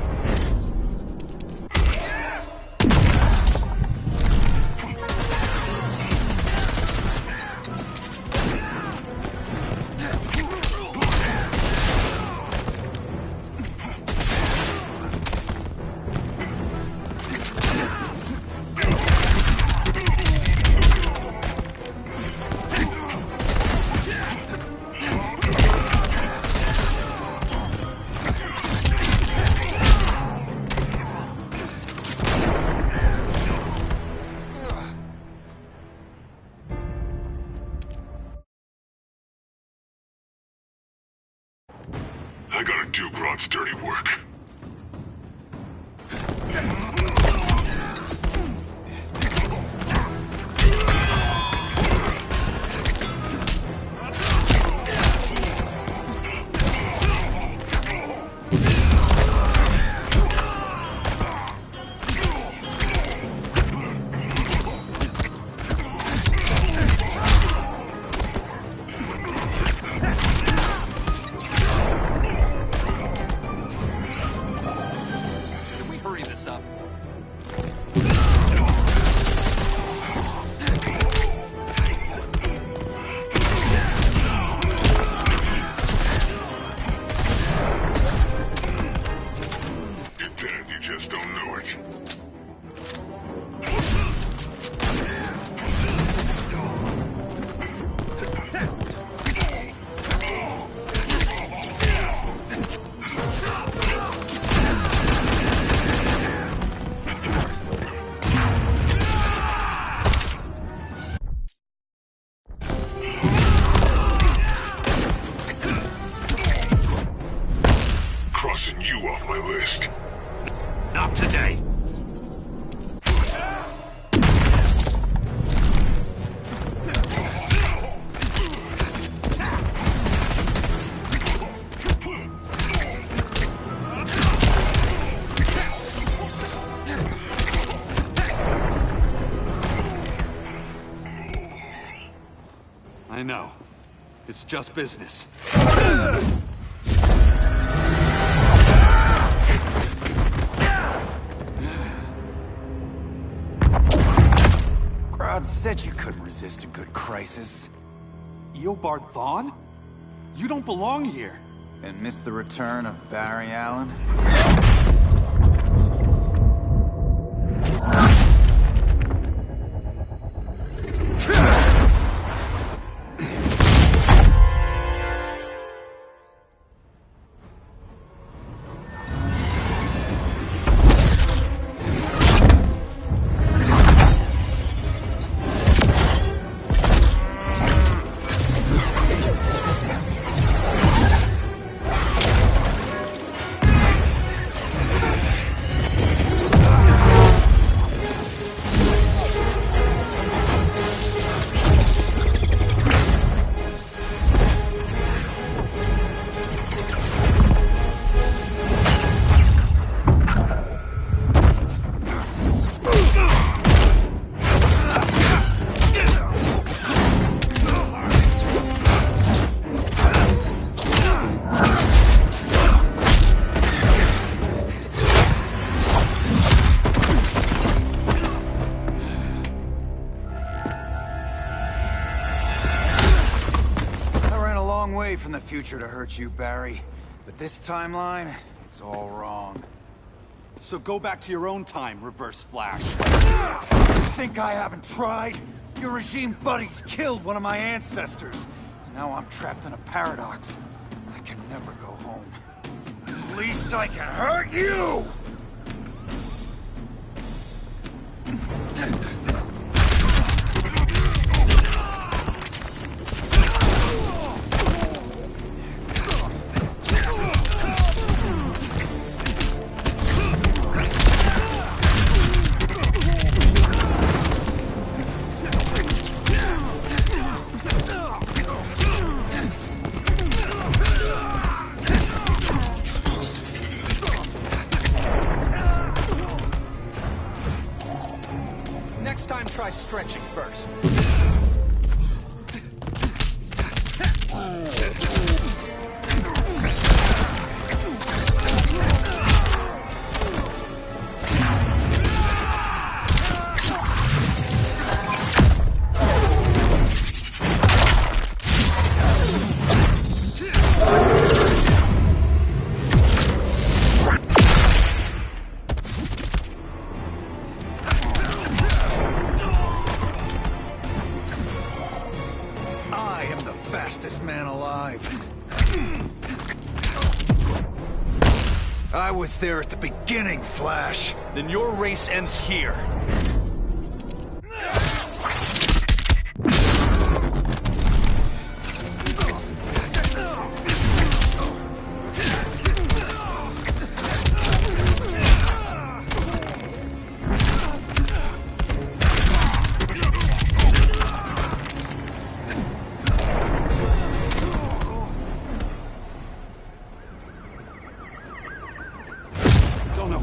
I gotta do Grodd's dirty work. Crossing you off my list. Not today. I know. It's just business. Grodd said you couldn't resist a good crisis. Eobard Thawne? You don't belong here. And miss the return of Barry Allen? From the future to hurt you, Barry. But this timeline, it's all wrong. So go back to your own time, Reverse Flash. Think I haven't tried? Your regime buddies killed one of my ancestors. Now I'm trapped in a paradox. I can never go home. At least I can hurt you! Next time, try stretching first. fastest man alive. I was there at the beginning, Flash. Then your race ends here.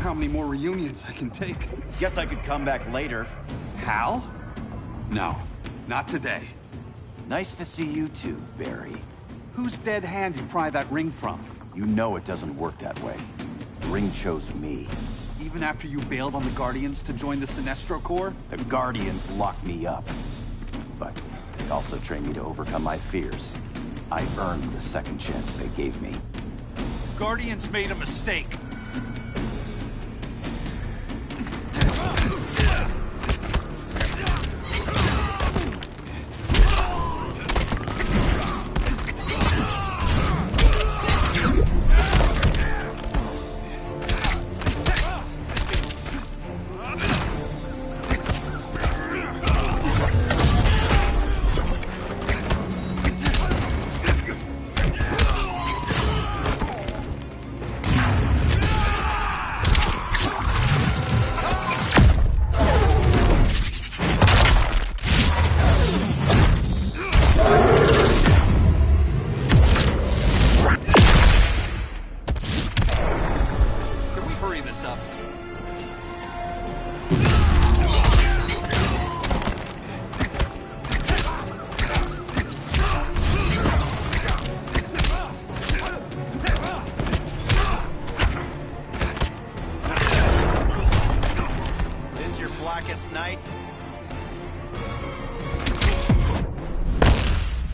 How many more reunions I can take. Guess I could come back later. Hal? No, not today. Nice to see you too, Barry. Whose dead hand you pry that ring from? You know it doesn't work that way. The ring chose me. Even after you bailed on the Guardians to join the Sinestro Corps? The Guardians locked me up. But they also trained me to overcome my fears. I earned the second chance they gave me. Guardians made a mistake.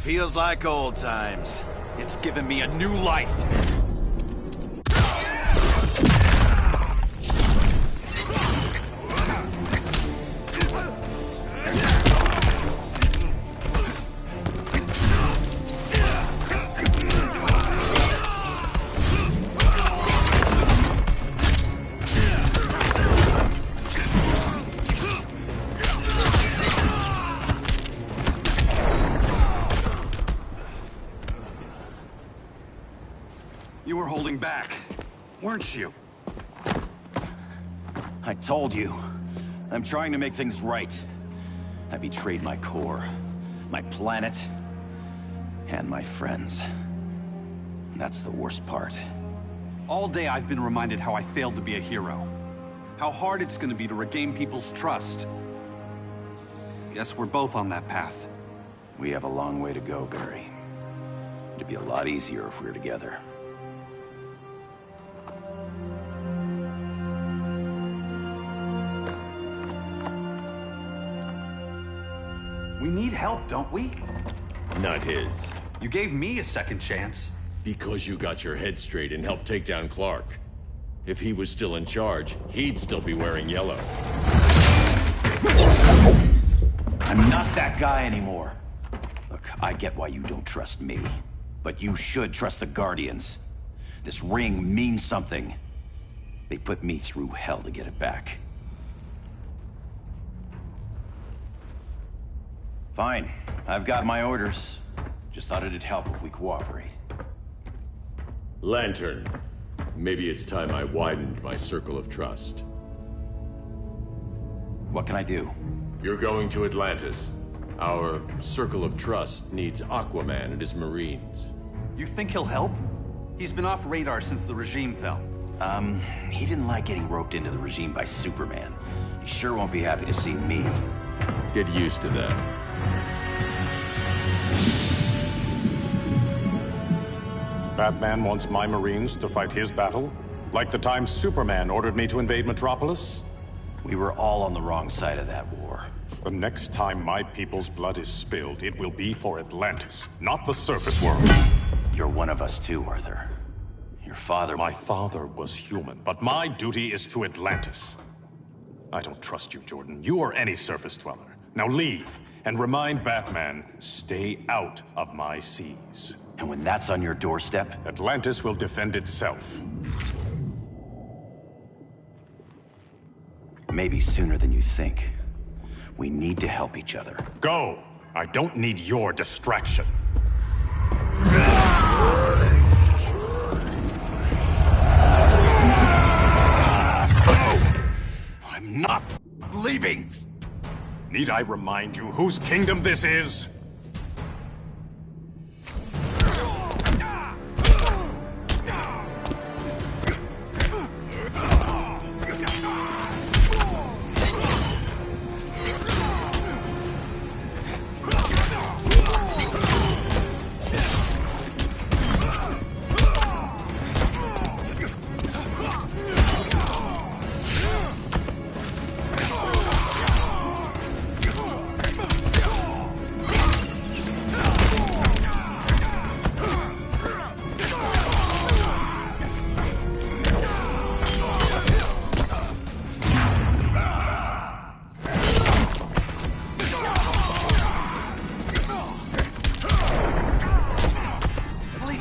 Feels like old times. It's given me a new life. You were holding back, weren't you? I told you. I'm trying to make things right. I betrayed my core, my planet, and my friends. That's the worst part. All day I've been reminded how I failed to be a hero. How hard it's gonna be to regain people's trust. Guess we're both on that path. We have a long way to go, Barry. It'd be a lot easier if we were together. We need help, don't we? Not his. You gave me a second chance. Because you got your head straight and helped take down Clark. If he was still in charge, he'd still be wearing yellow. I'm not that guy anymore. Look, I get why you don't trust me. But you should trust the Guardians. This ring means something. They put me through hell to get it back. Fine. I've got my orders. Just thought it'd help if we cooperate. Lantern. Maybe it's time I widened my circle of trust. What can I do? You're going to Atlantis. Our circle of trust needs Aquaman and his Marines. You think he'll help? He's been off radar since the regime fell. He didn't like getting roped into the regime by Superman. He sure won't be happy to see me. Get used to that. Batman wants my Marines to fight his battle? Like the time Superman ordered me to invade Metropolis? We were all on the wrong side of that war. The next time my people's blood is spilled, it will be for Atlantis, not the surface world. You're one of us too, Arthur. Your father... My father was human, but my duty is to Atlantis. I don't trust you, Jordan. You or any surface dweller. Now leave, and remind Batman, stay out of my seas. And when that's on your doorstep? Atlantis will defend itself. Maybe sooner than you think. We need to help each other. Go! I don't need your distraction. I'm not leaving! Need I remind you whose kingdom this is?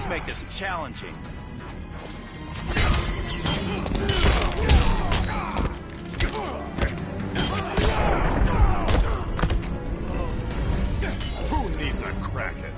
Make this challenging. Who needs a Kraken?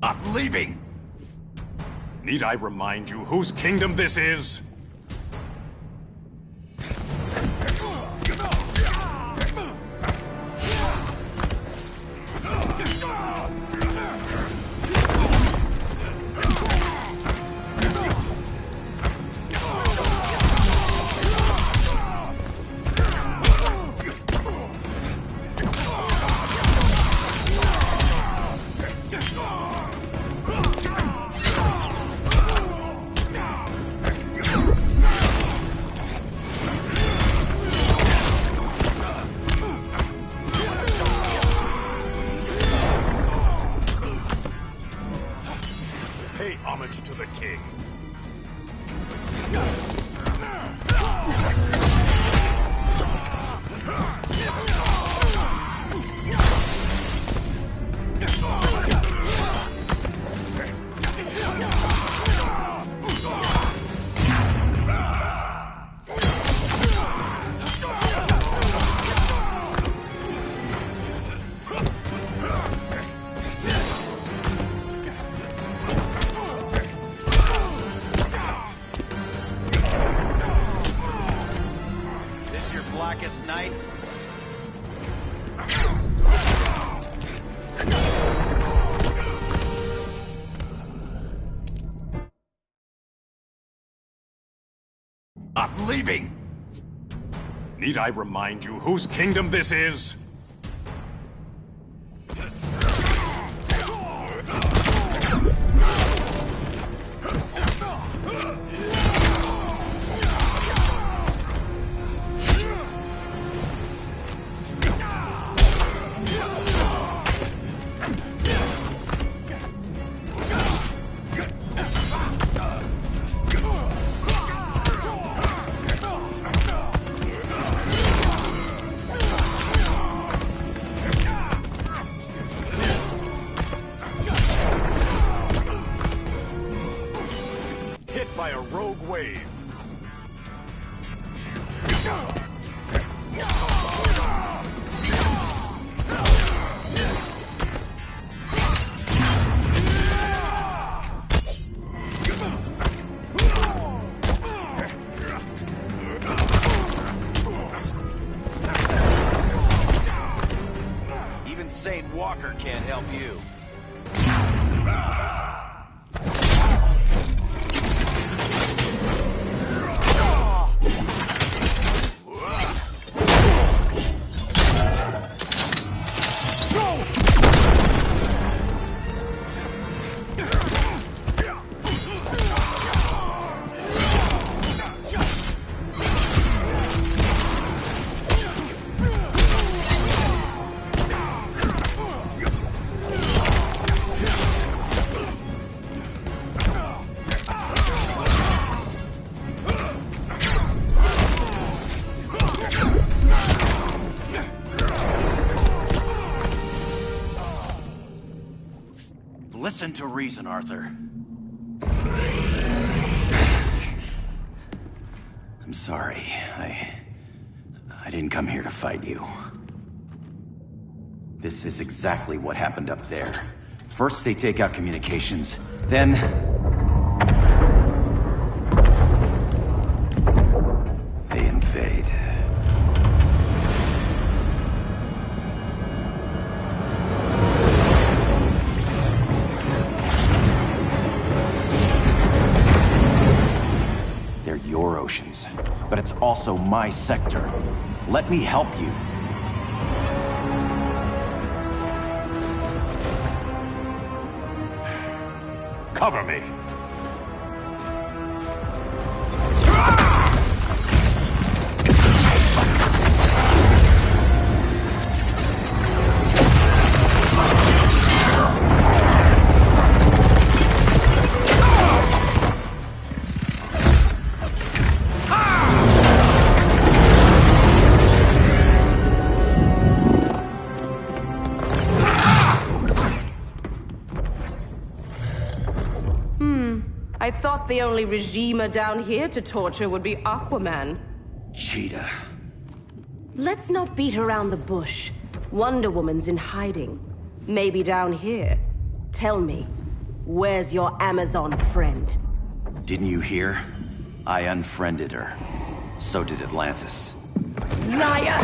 I'm leaving! Need I remind you whose kingdom this is? Pay homage to the king. Blackest night? I'm leaving! Need I remind you whose kingdom this is? By a rogue wave. Walker can't help you. Listen to reason, Arthur. I'm sorry. I didn't come here to fight you. This is exactly what happened up there. First they take out communications, then... they invade. They're your oceans, but it's also my sector. Let me help you. Cover me. I thought the only regimer down here to torture would be Aquaman. Cheetah. Let's not beat around the bush. Wonder Woman's in hiding. Maybe down here. Tell me, where's your Amazon friend? Didn't you hear? I unfriended her. So did Atlantis. Liar!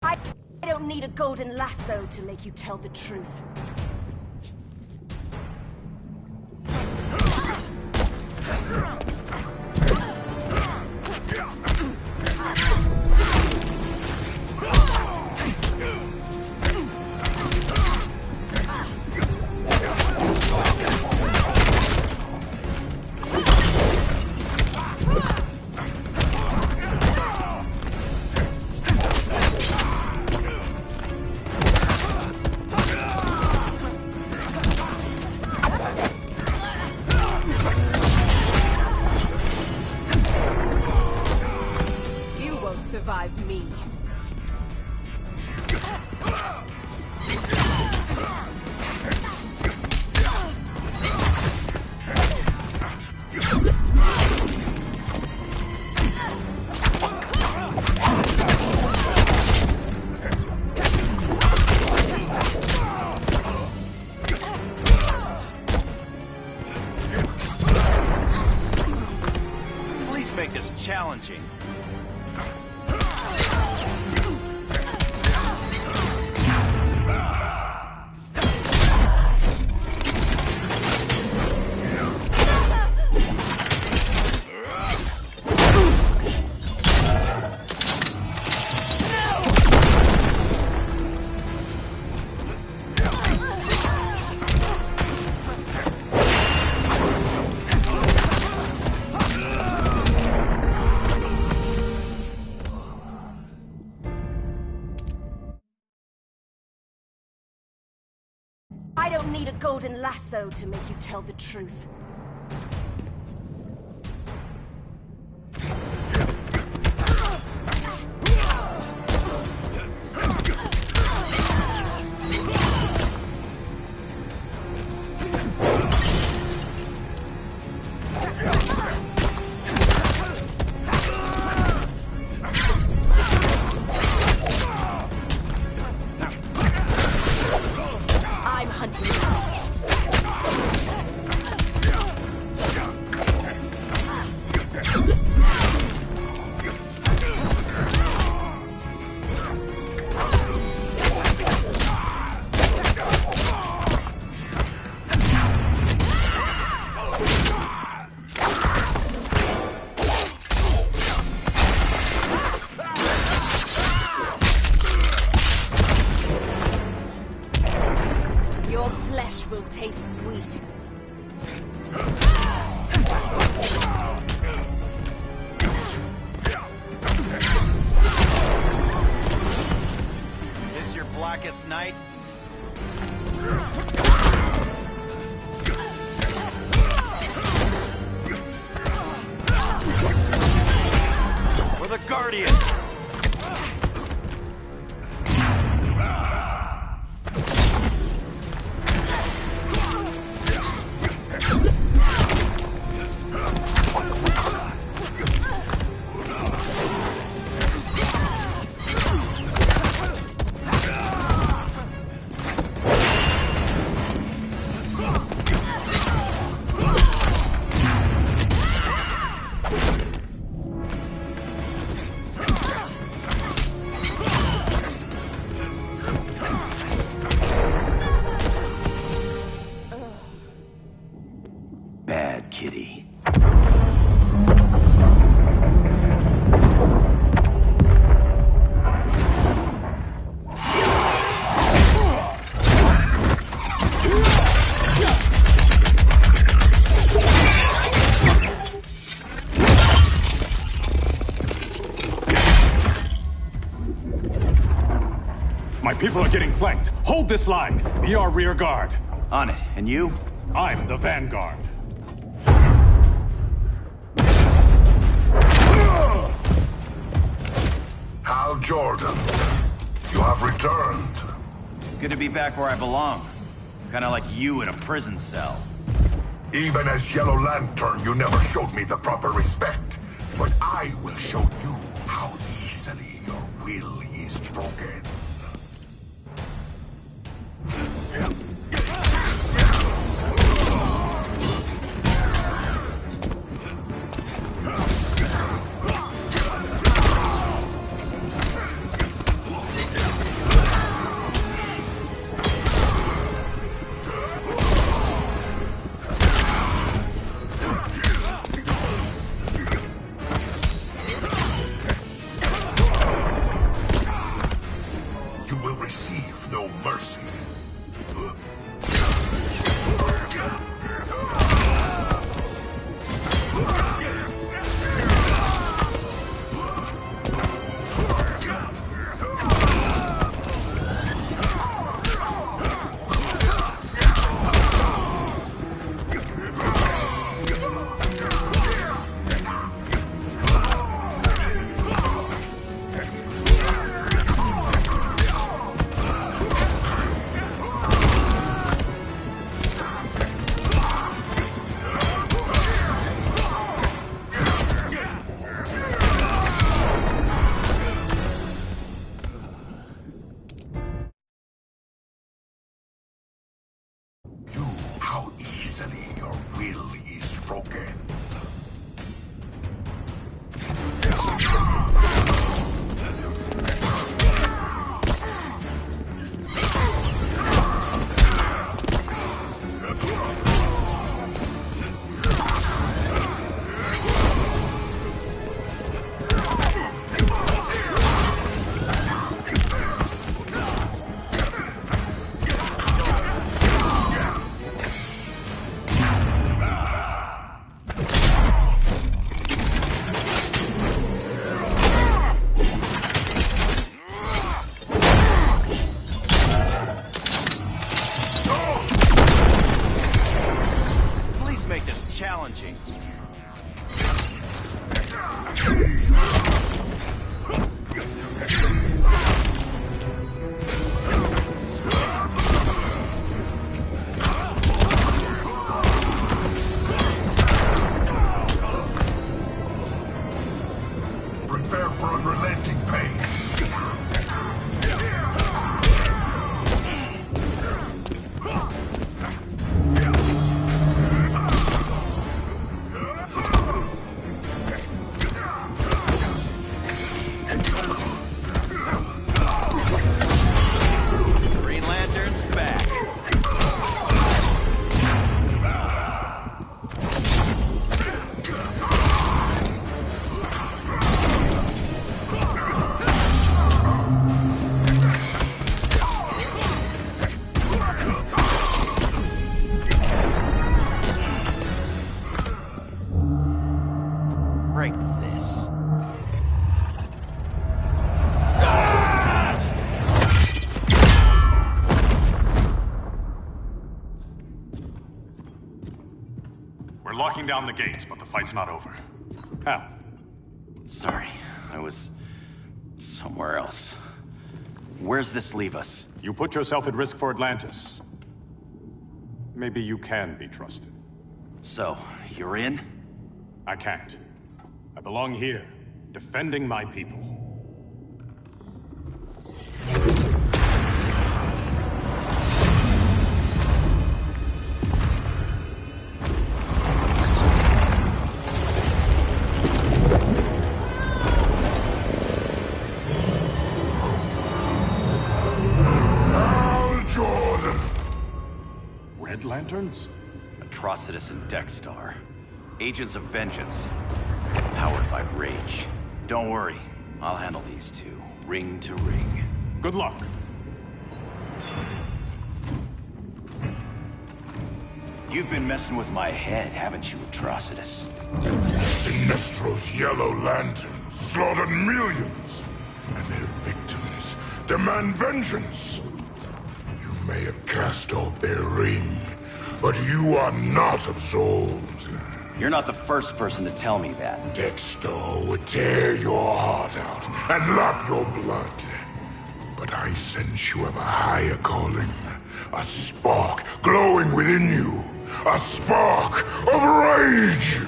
I don't need a golden lasso to make you tell the truth. Survive me. Please make this challenging. I don't need a golden lasso to make you tell the truth. I'm hunting. will taste sweet. This your blackest night? We're the Guardian! Bad kitty. My people are getting flanked. Hold this line. Be our rear guard. On it. And you? I'm the vanguard. Hal Jordan, you have returned. Good to be back where I belong. Kinda like you in a prison cell. Even as Yellow Lantern, you never showed me the proper respect. But I will show you how easily your will is broken. You will receive no mercy. How easily your will is broken. down the gates, but the fight's not over. How? Sorry, I was somewhere else. Where's this leave us? You put yourself at risk for Atlantis. Maybe you can be trusted. So, you're in? I can't. I belong here, defending my people. Lanterns? Atrocitus and Dexstar. Agents of Vengeance. Powered by rage. Don't worry, I'll handle these two, ring to ring. Good luck. You've been messing with my head, haven't you, Atrocitus? Sinestro's yellow lanterns slaughtered millions, and their victims demand vengeance. You may have cast off their ring, but you are not absolved. You're not the first person to tell me that. Dexter would tear your heart out and lap your blood. But I sense you have a higher calling. A spark glowing within you. A spark of rage!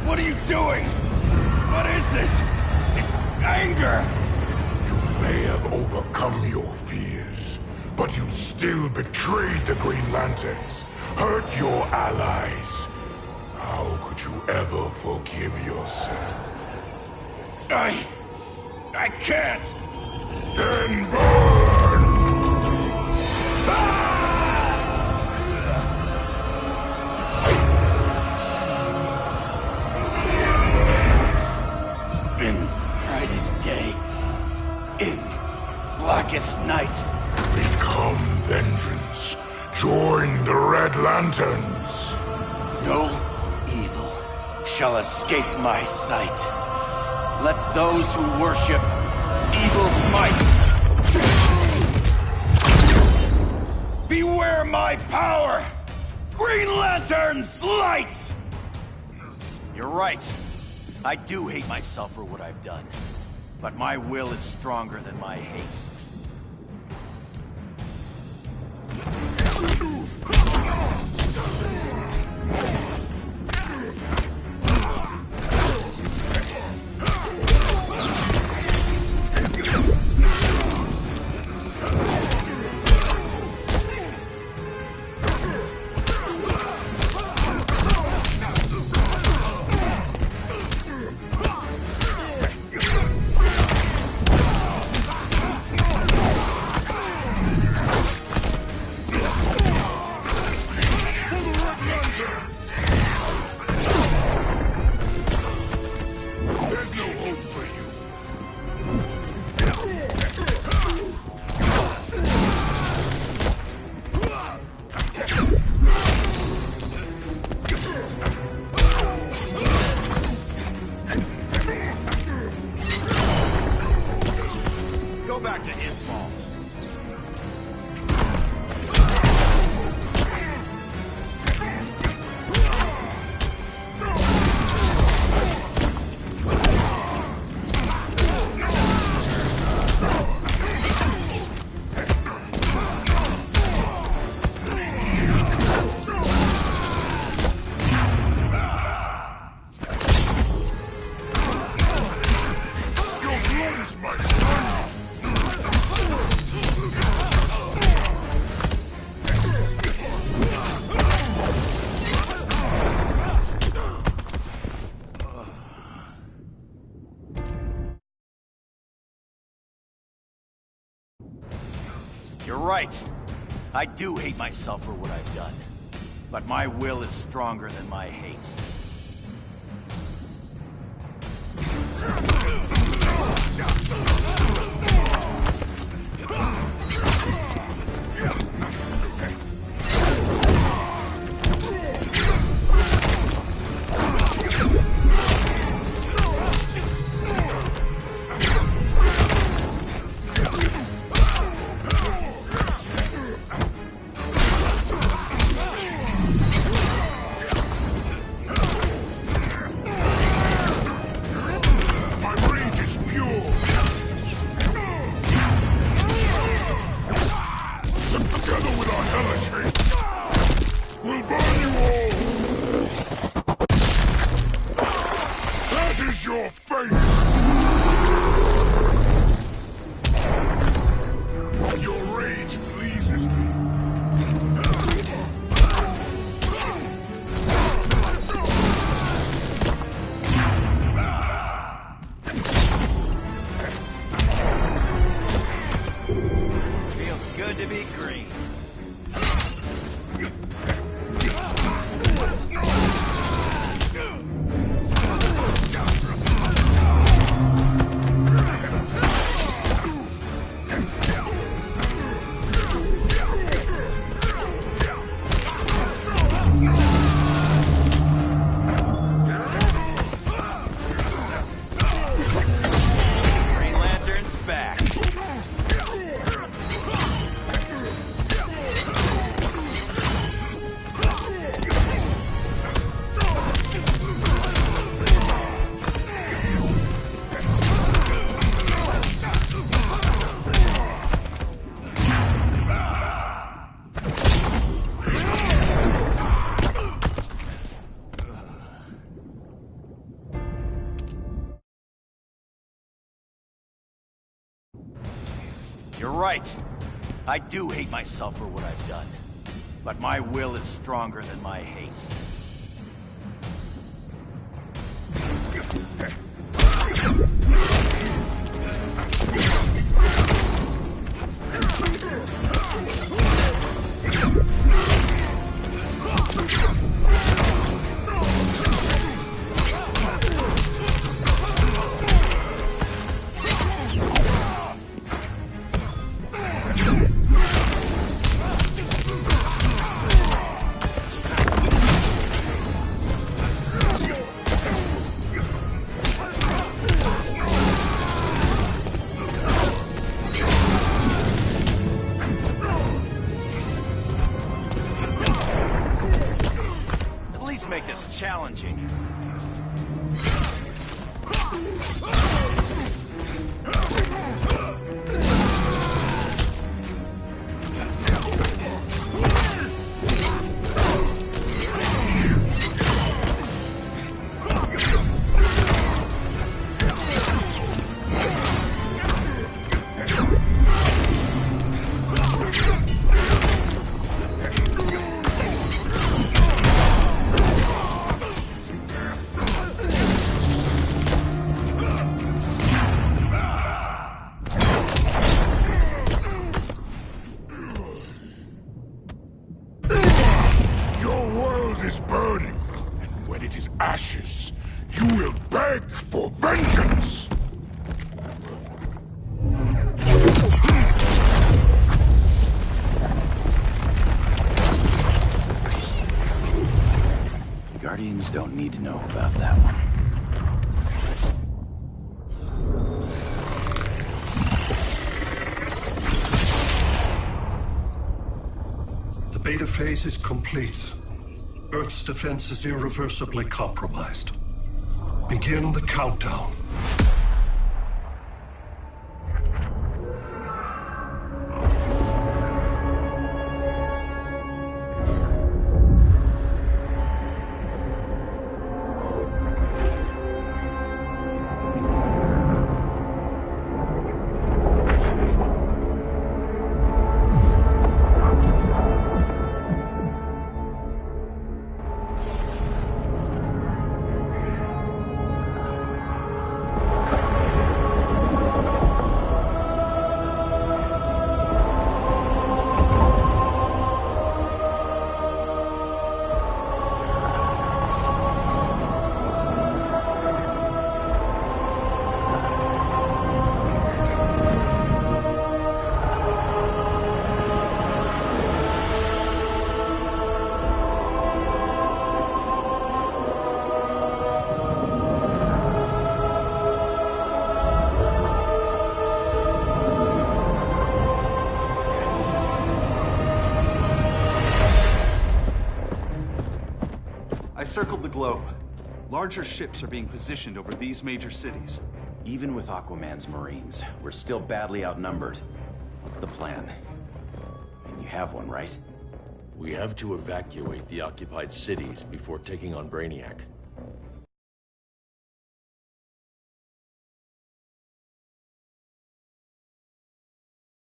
What are you doing? What is this? It's anger! You may have overcome your fears, but you still betrayed the Green Lanterns, hurt your allies. How could you ever forgive yourself? I can't! Then burn! In brightest day, in blackest night. Become vengeance. Join the Red Lanterns. No evil shall escape my sight. Let those who worship evil's might beware my power! Green Lantern's light! You're right. I do hate myself for what I've done. But my will is stronger than my hate. You're right. I do hate myself for what I've done. But my will is stronger than my hate. right. I do hate myself for what I've done. But my will is stronger than my hate. Make this challenging. Is burning, and when it is ashes, you will beg for vengeance! The Guardians don't need to know about that one. The beta phase is complete. Earth's defense is irreversibly compromised. Begin the countdown. I circled the globe. Larger ships are being positioned over these major cities. Even with Aquaman's Marines, we're still badly outnumbered. What's the plan? And you have one, right? We have to evacuate the occupied cities before taking on Brainiac.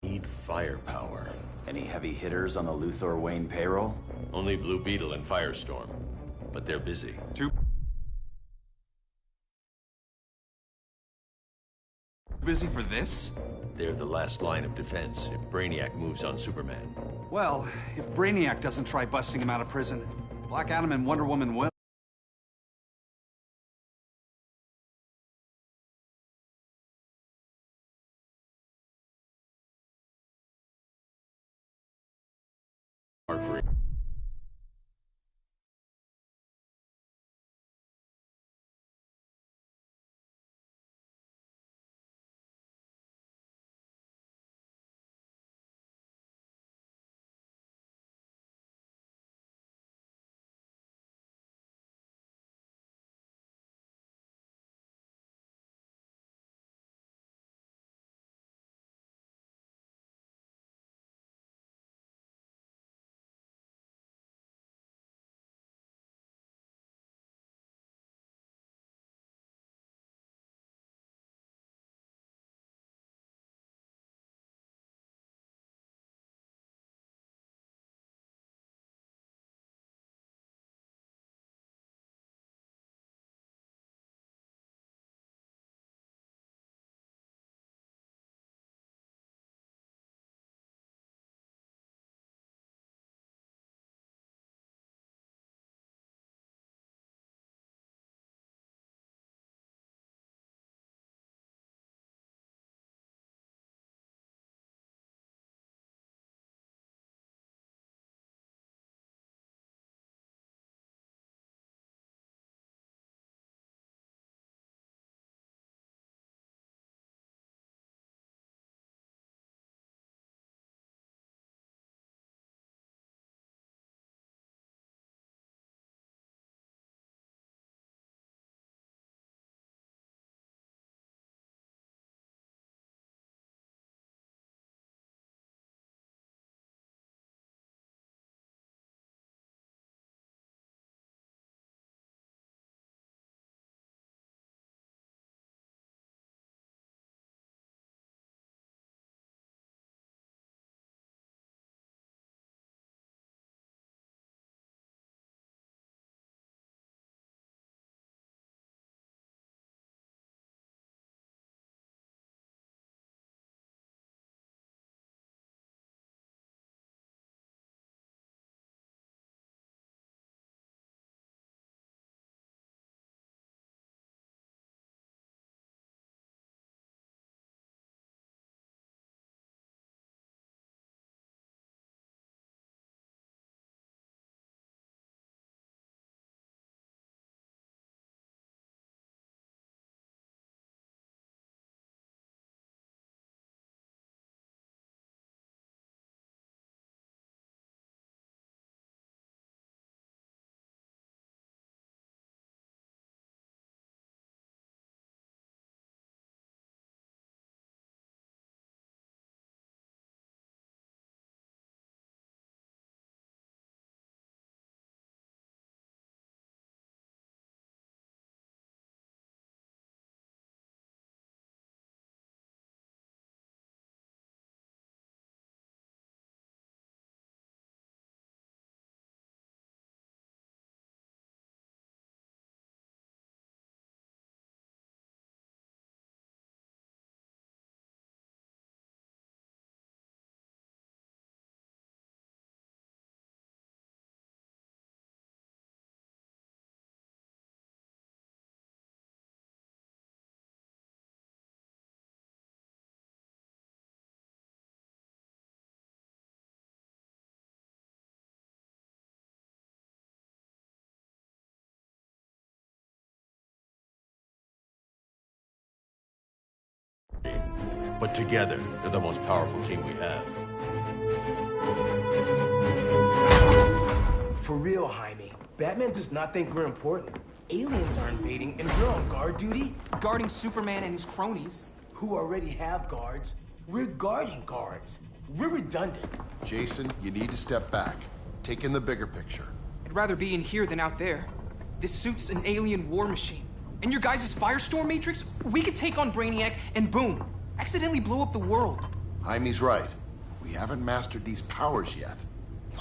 Need firepower. Any heavy hitters on the Luthor Wayne payroll? Only Blue Beetle and Firestorm. But they're busy. Too busy for this? They're the last line of defense if Brainiac moves on Superman. Well, if Brainiac doesn't try busting him out of prison, Black Adam and Wonder Woman will. But together, they're the most powerful team we have. For real, Jaime. Batman does not think we're important. Aliens are invading, and we're on guard duty? Guarding Superman and his cronies. Who already have guards. We're guarding guards. We're redundant. Jason, you need to step back. Take in the bigger picture. I'd rather be in here than out there. This suit's an alien war machine. And your guys' Firestorm Matrix, we could take on Brainiac and boom, accidentally blow up the world. Jaime's right. We haven't mastered these powers yet.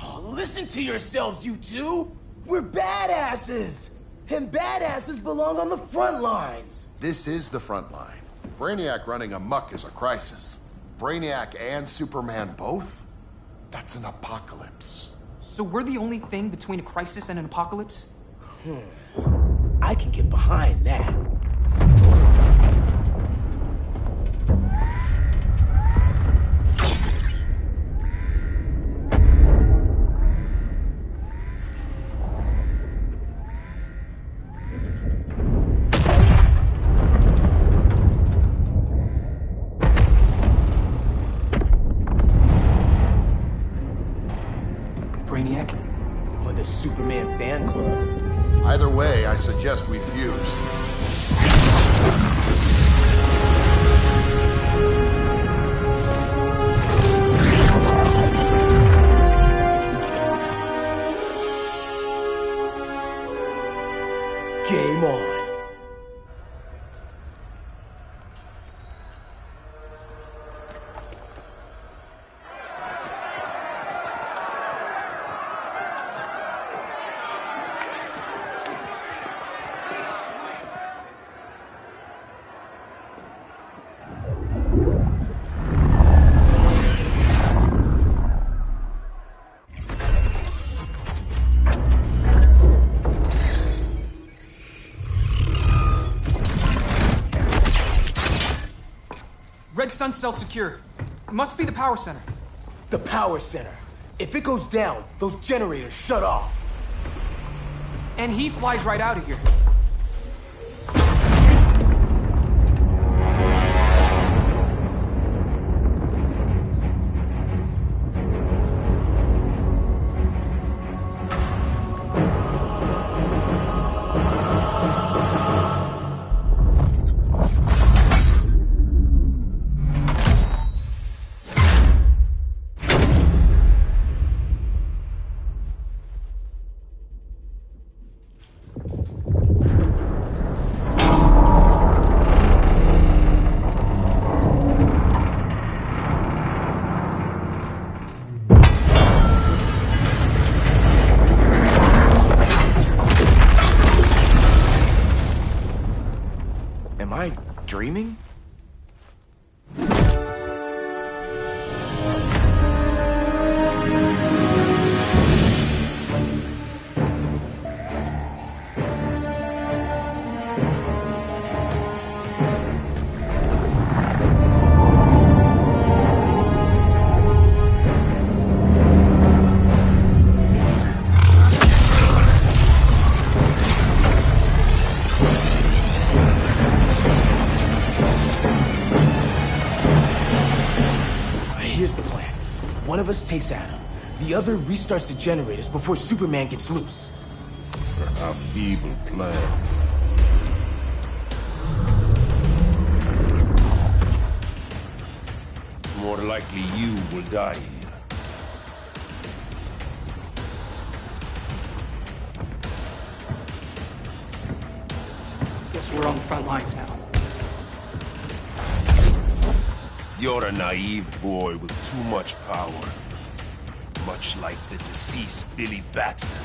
Oh, listen to yourselves, you two! We're badasses! And badasses belong on the front lines! This is the front line. Brainiac running amok is a crisis. Brainiac and Superman both? That's an apocalypse. So we're the only thing between a crisis and an apocalypse? I can get behind that. Brainiac? Or the Superman fan club? Either way, I suggest we fuse. Game on. Red Sun cell secure. It must be the power center. The power center. If it goes down, those generators shut off. And he flies right out of here. Am I dreaming? Here's the plan. One of us takes Adam. The other restarts the generators before Superman gets loose. A feeble plan. It's more likely you will die here. Guess we're on the front lines now. You're a naive boy with too much power. Much like the deceased Billy Batson.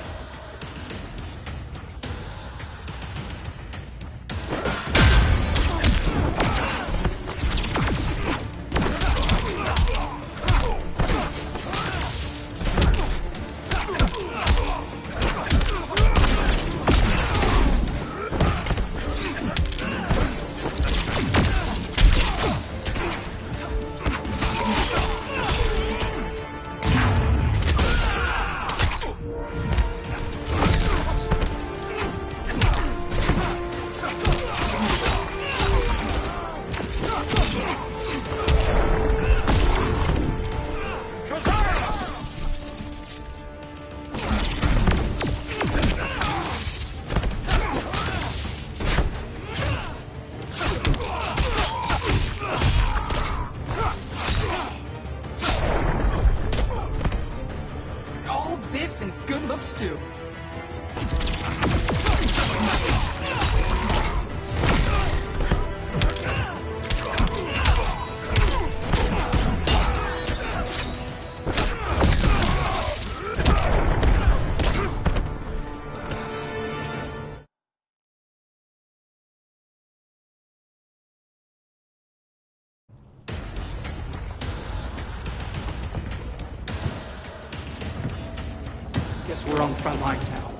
Guess we're on the front lines now.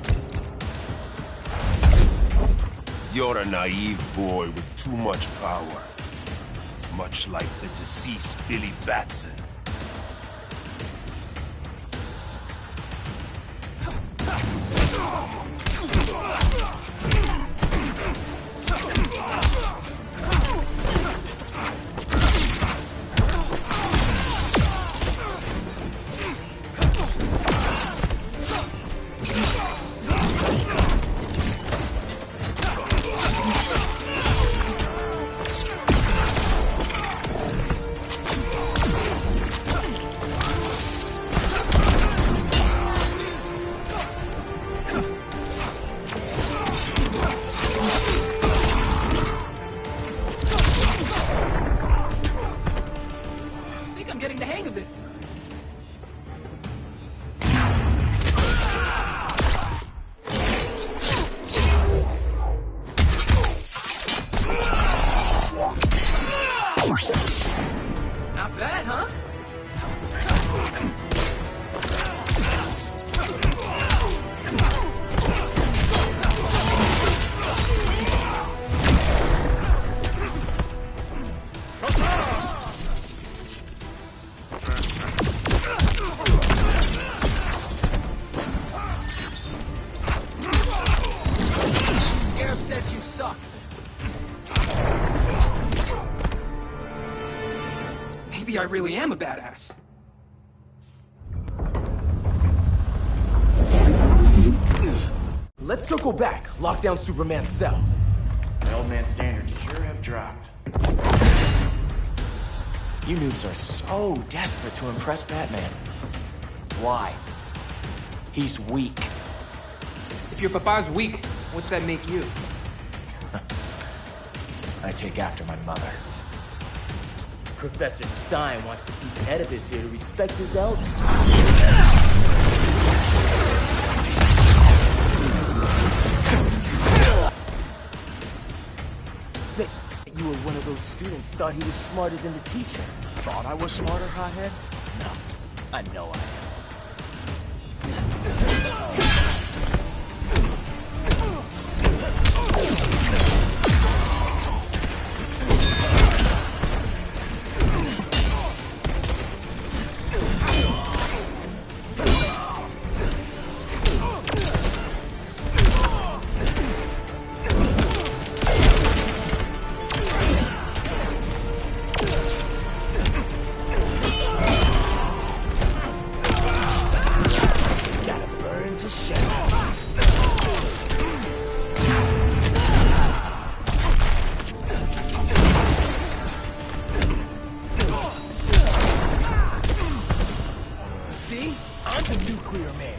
You're a naive boy with too much power. Much like the deceased Billy Batson. Not bad, huh? Scarab says you suck. Maybe I really am a badass. Let's circle back, lock down Superman's cell. The old man's standards sure have dropped. You noobs are so desperate to impress Batman. Why? He's weak. If your papa's weak, what's that make you? I take after my mother. Professor Stein wants to teach Oedipus here to respect his elders. You were one of those students thought he was smarter than the teacher. Thought I was smarter, hothead? No, I know I am. See? I'm the nuclear man.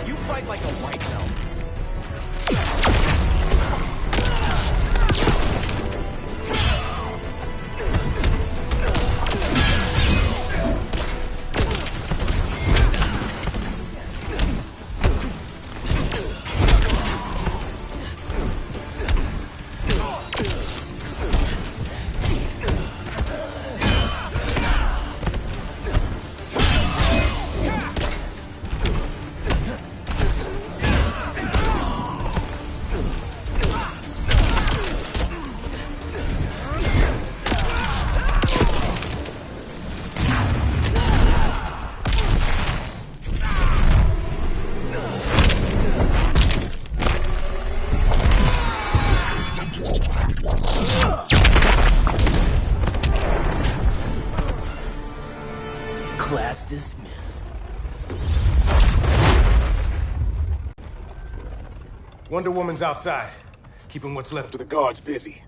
You fight like a white belt. Class dismissed. Wonder Woman's outside, keeping what's left of the guards busy.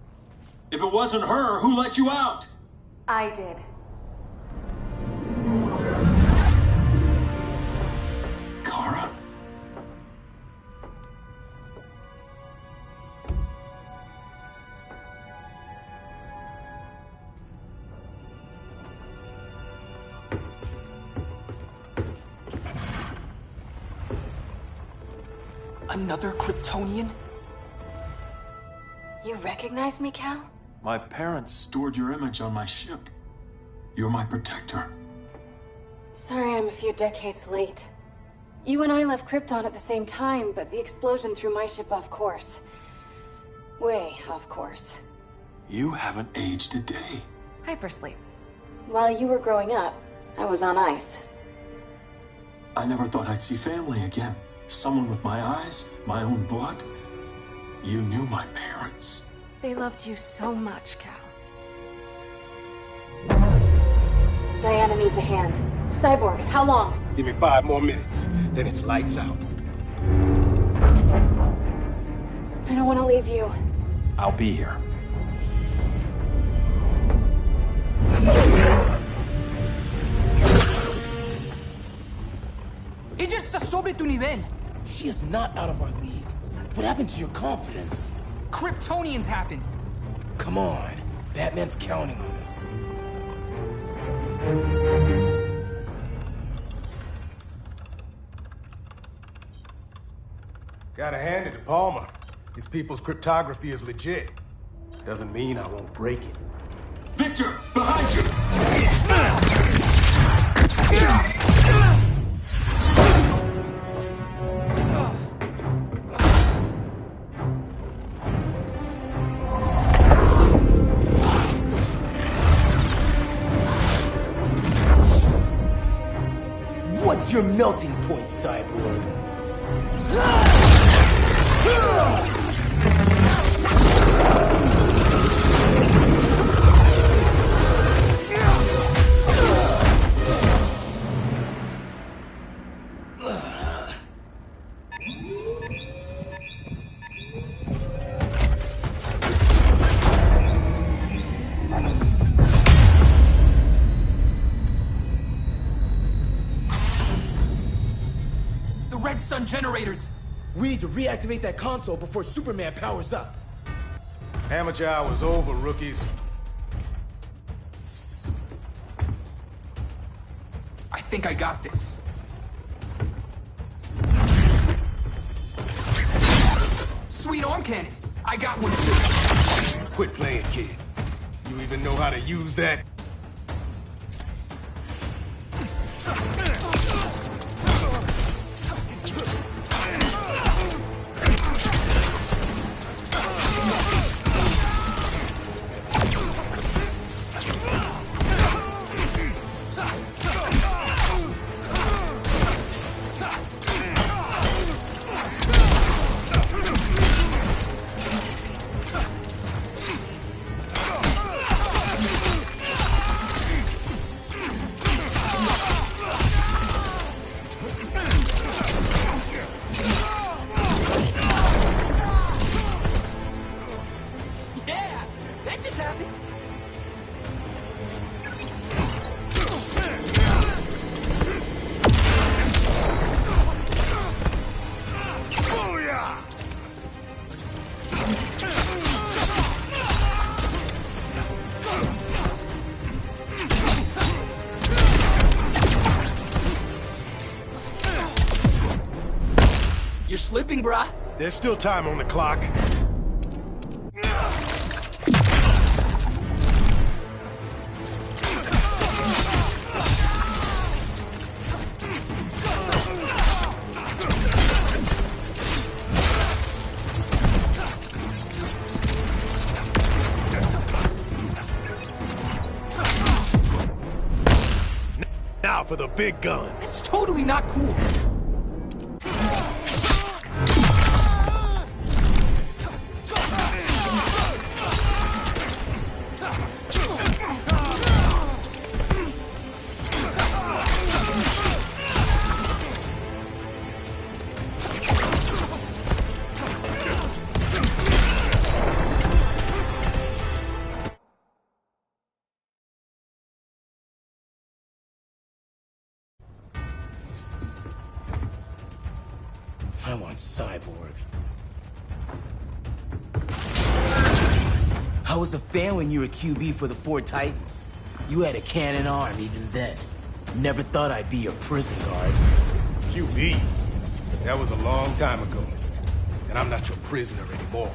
If it wasn't her, who let you out? I did. Kara? Another Kryptonian? You recognize me, Cal? My parents stored your image on my ship. You're my protector. Sorry I'm a few decades late. You and I left Krypton at the same time, but the explosion threw my ship off course. Way off course. You haven't aged a day. Hypersleep. While you were growing up, I was on ice. I never thought I'd see family again. Someone with my eyes, my own blood. You knew my parents. They loved you so much, Cal. Diana needs a hand. Cyborg, how long? Give me 5 more minutes, then it's lights out. I don't want to leave you. I'll be here. Ella está sobre tu nivel. She is not out of our league. What happened to your confidence? Kryptonians happen. Come on. Batman's counting on us. Gotta hand it to Palmer. These people's cryptography is legit. Doesn't mean I won't break it. Victor, behind you! What's your melting point, Cyborg? Red Sun generators! We need to reactivate that console before Superman powers up. Amateur hour's over, rookies. I think I got this. Sweet arm cannon! I got one too. Quit playing, kid. You even know how to use that? You're slipping, brah. There's still time on the clock. Now for the big gun. It's totally not cool. I want Cyborg. How was the fan when you were QB for the 4 Titans? You had a cannon arm even then. Never thought I'd be your prison guard. QB? That was a long time ago. And I'm not your prisoner anymore.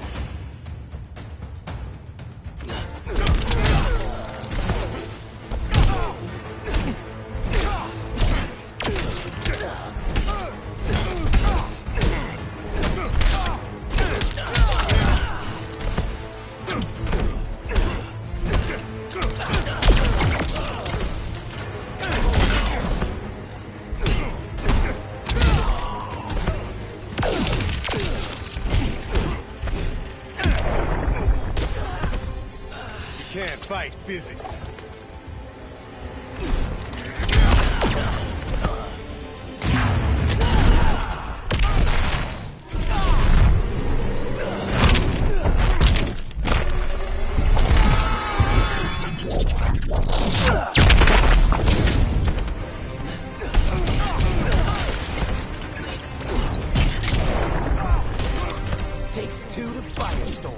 Can't fight physics. Takes 2 to firestorm.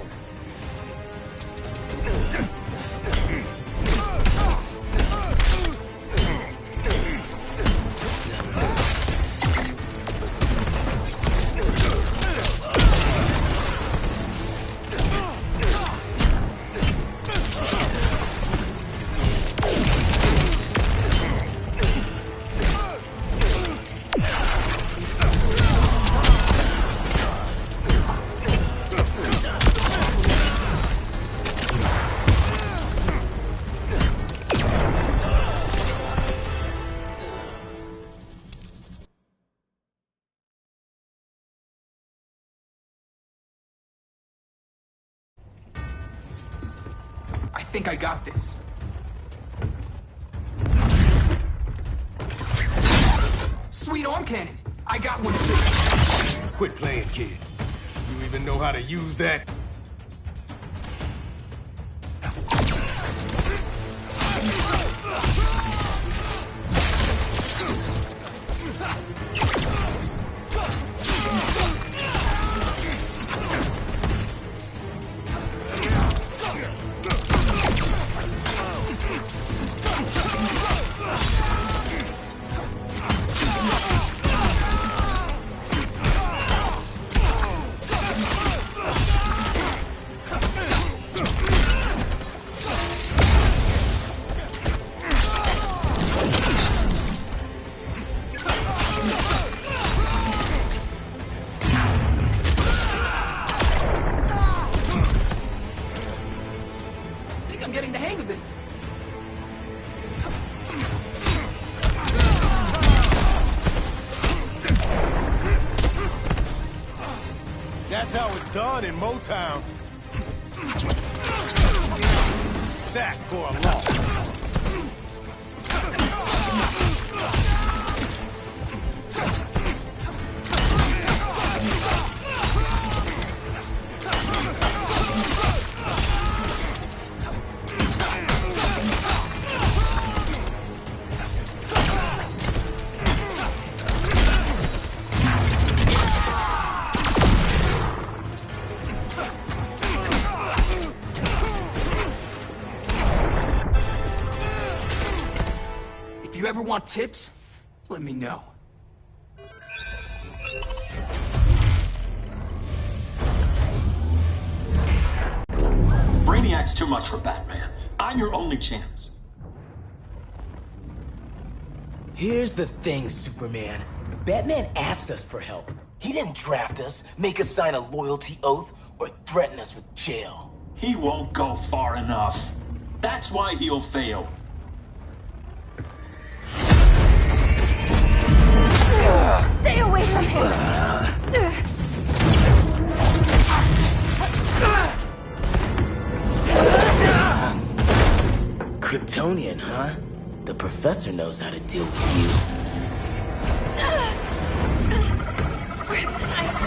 I think I got this. Sweet arm cannon. I got one too. Quit playing, kid. You even know how to use that? I'm getting the hang of this. That's how it's done in Motown. Sack for a loss. If you ever want tips, let me know. Brainiac's too much for Batman. I'm your only chance. Here's the thing, Superman. Batman asked us for help. He didn't draft us, make us sign a loyalty oath, or threaten us with jail. He won't go far enough. That's why he'll fail. Stay away from him! Kryptonian, huh? The professor knows how to deal with you. Kryptonite!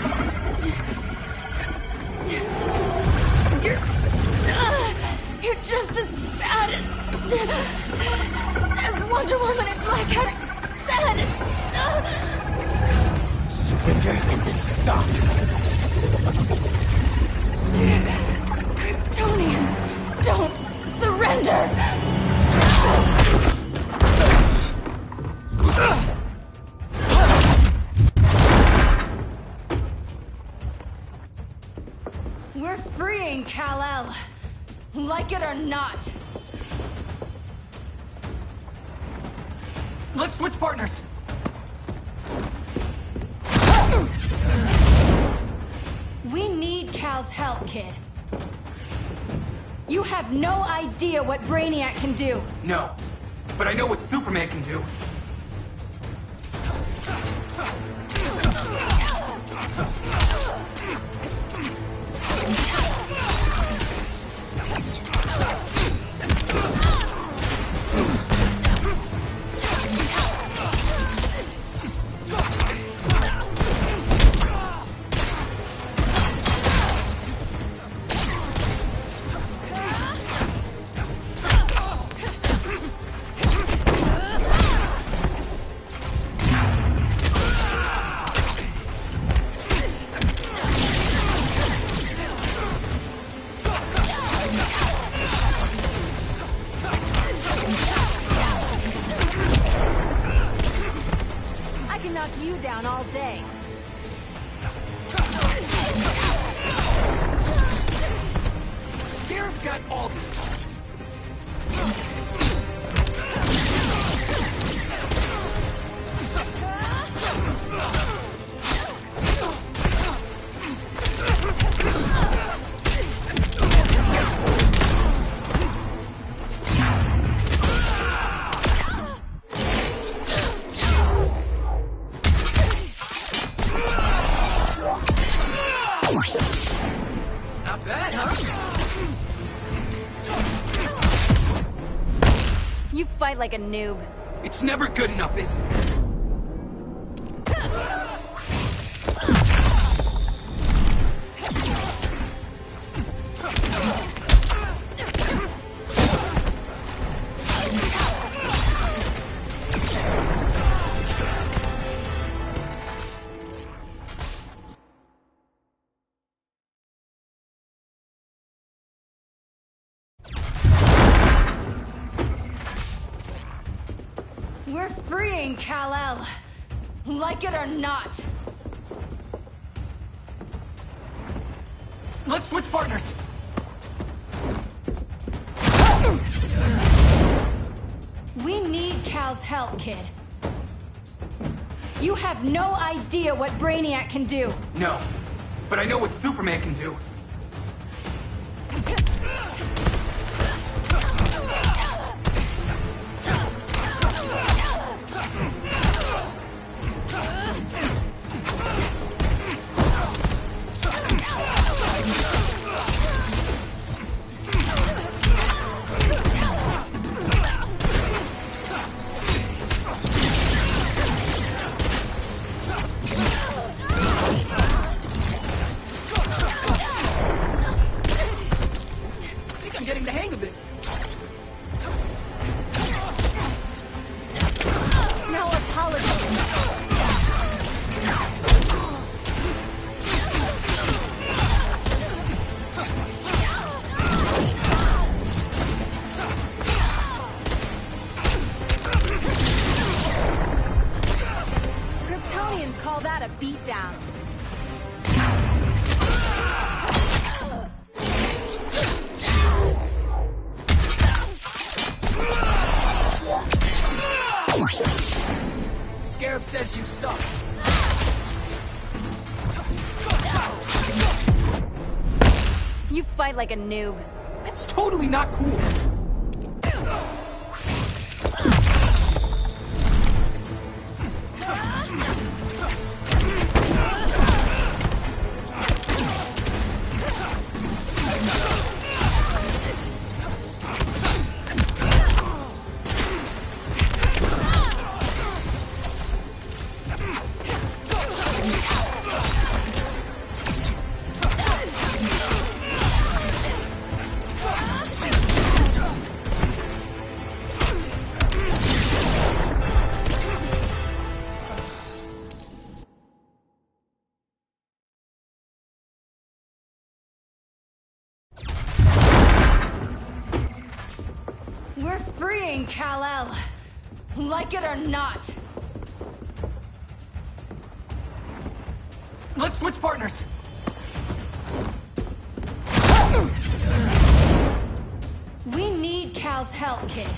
You're just as bad as Wonder Woman and Black Cat said. surrender and this stops. Kryptonians, don't surrender! We're freeing Kal-El, like it or not. Let's switch partners! We need Cal's help, kid. You have no idea what Brainiac can do. No, but I know what Superman can do. You down all day. Scarab's got all the... Not bad, huh? You fight like a noob. It's never good enough, is it? We're freeing Kal-El, like it or not. Let's switch partners. We need Cal's help, kid. You have no idea what Brainiac can do. No, but I know what Superman can do. I'm getting the hang of this. Now apologize. Kryptonians call that a beatdown. Scarab says you suck. You fight like a noob. That's totally not cool. We're freeing Kal-El. Like it or not. Let's switch partners. We need Cal's help, kid.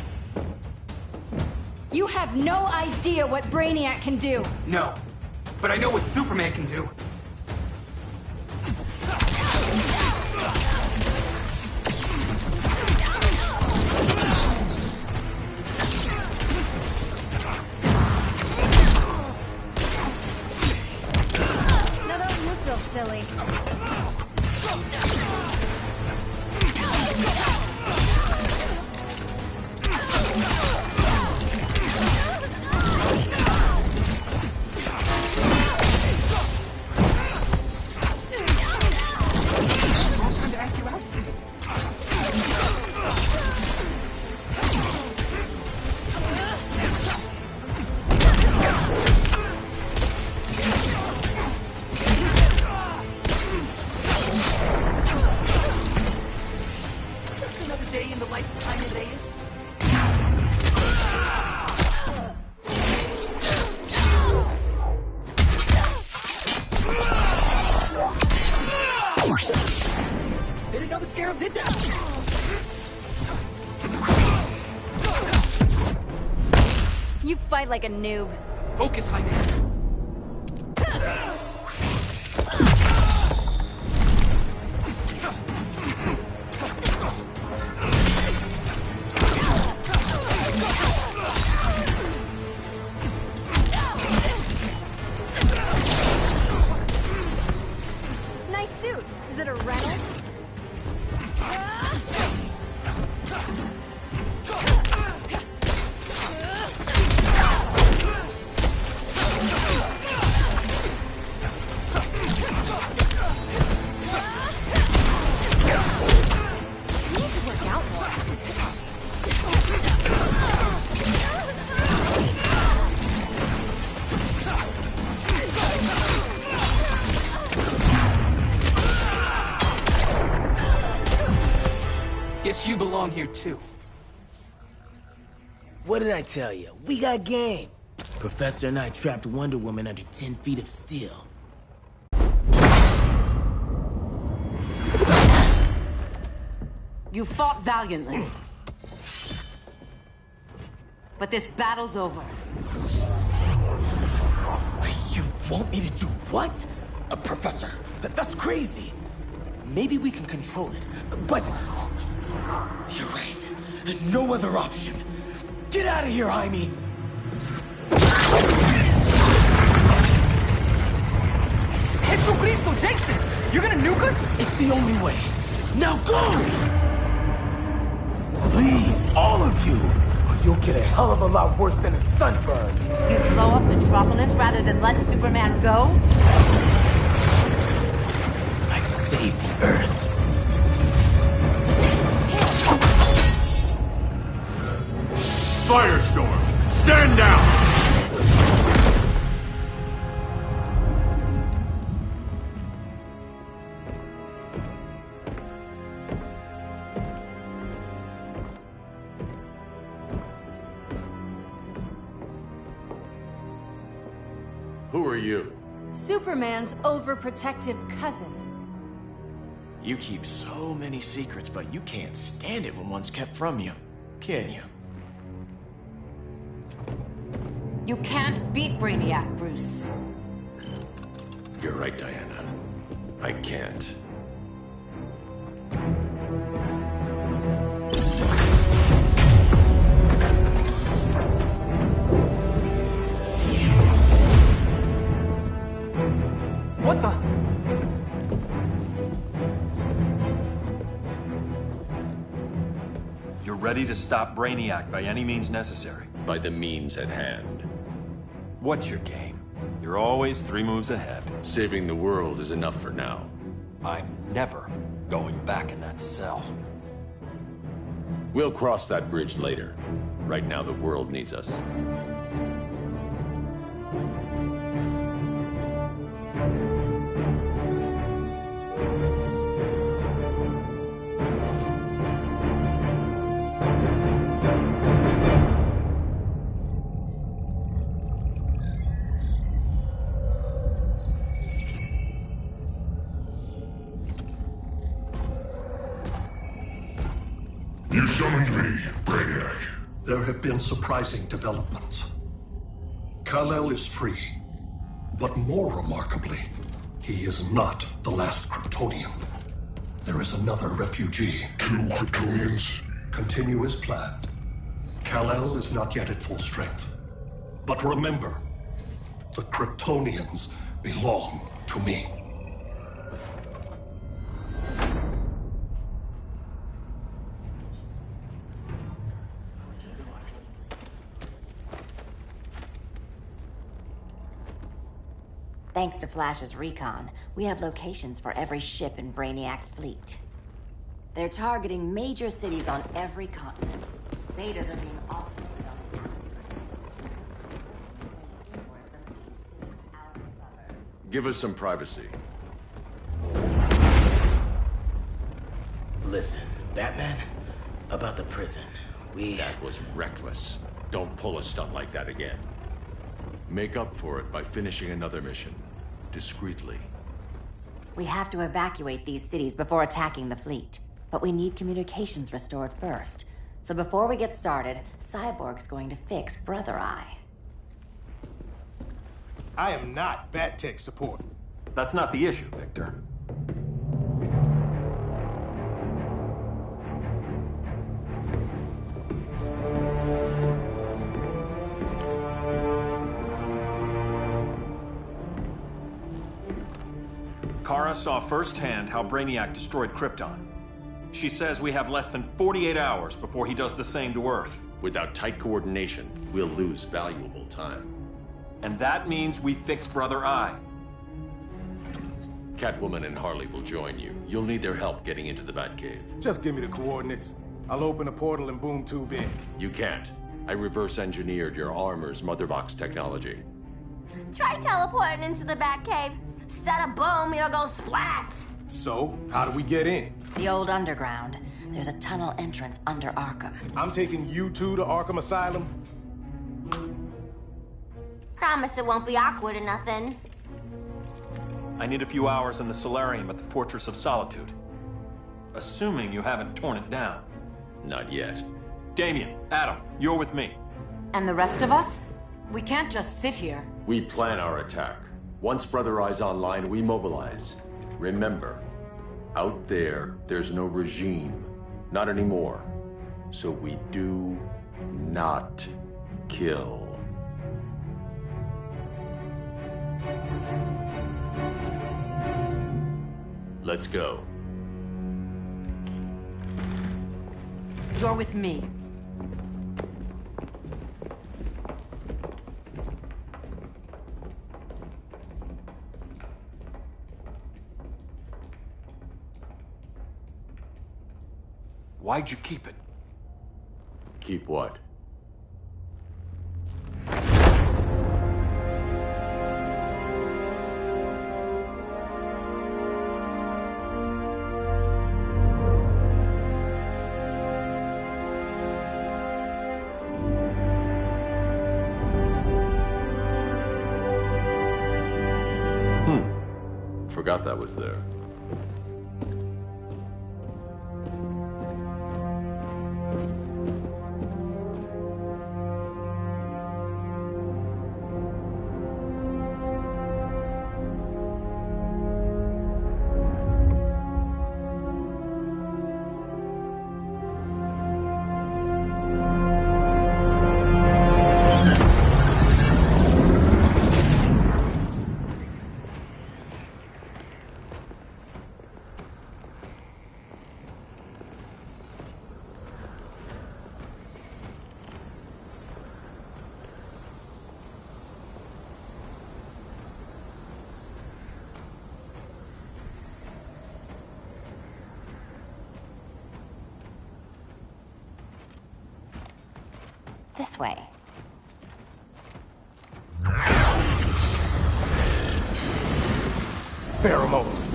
You have no idea what Brainiac can do. No, but I know what Superman can do. Now don't you feel silly? Just another day in the life of Jaime Reyes. Didn't know the Scarab did that. You fight like a noob. Focus, Jaime. Nice suit. Is it a rental? You need to work out more. Guess you belong here too. What did I tell you? We got game. Professor and I trapped Wonder Woman under 10 feet of steel. You fought valiantly. But this battle's over. You want me to do what? Professor, that's crazy. Maybe we can control it, but... You're right. No other option. Get out of here, Jaime! Jesucristo, Jason! You're gonna nuke us? It's the only way. Now go! Leave, all of you, or you'll get a hell of a lot worse than a sunburn. You'd blow up Metropolis rather than let Superman go? I'd save the Earth. Firestorm, stand down! Who are you? Superman's overprotective cousin. You keep so many secrets, but you can't stand it when one's kept from you, can you? You can't beat Brainiac, Bruce. You're right, Diana. I can't. What the? You're ready to stop Brainiac by any means necessary. By the means at hand. What's your game? You're always 3 moves ahead. Saving the world is enough for now. I'm never going back in that cell. We'll cross that bridge later. Right now, the world needs us. There have been surprising developments. Kal-El is free, but more remarkably, he is not the last Kryptonian. There is another refugee. 2 Kryptonians? Continue as planned. Kal-El is not yet at full strength. But remember, the Kryptonians belong to me. Thanks to Flash's recon, we have locations for every ship in Brainiac's fleet. They're targeting major cities on every continent. Betas are being operated on Give us some privacy. Listen, Batman, about the prison, That was reckless. Don't pull a stunt like that again. Make up for it by finishing another mission. Discreetly. We have to evacuate these cities before attacking the fleet. But we need communications restored first. So before we get started, Cyborg's going to fix Brother Eye. I am not Bat Tech support. That's not the issue, Victor. Kara saw firsthand how Brainiac destroyed Krypton. She says we have less than 48 hours before he does the same to Earth. Without tight coordination, we'll lose valuable time. And that means we fix Brother Eye. Catwoman and Harley will join you. You'll need their help getting into the Batcave. Just give me the coordinates. I'll open a portal and boom tube in. You can't. I reverse engineered your armor's mother box technology. Try teleporting into the Batcave. Instead of boom, you'll go splat. So, how do we get in? The old underground. There's a tunnel entrance under Arkham. I'm taking you two to Arkham Asylum. Promise it won't be awkward or nothing. I need a few hours in the solarium at the Fortress of Solitude. Assuming you haven't torn it down. Not yet. Damien, Adam, you're with me. And the rest of us? We can't just sit here. We plan our attack. Once Brother Eye's online, we mobilize. Remember, out there, there's no regime. Not anymore. So we do not kill. Let's go. You're with me. Why'd you keep it? Keep what? Forgot that was there. This way. Pheromones.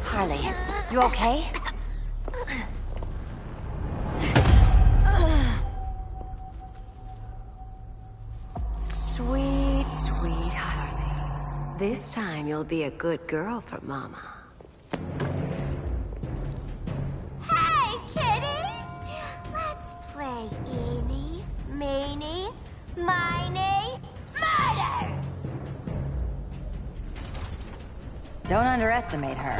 Harley, you okay? Sweet, sweet Harley. This time you'll be a good girl for Mama. Don't underestimate her.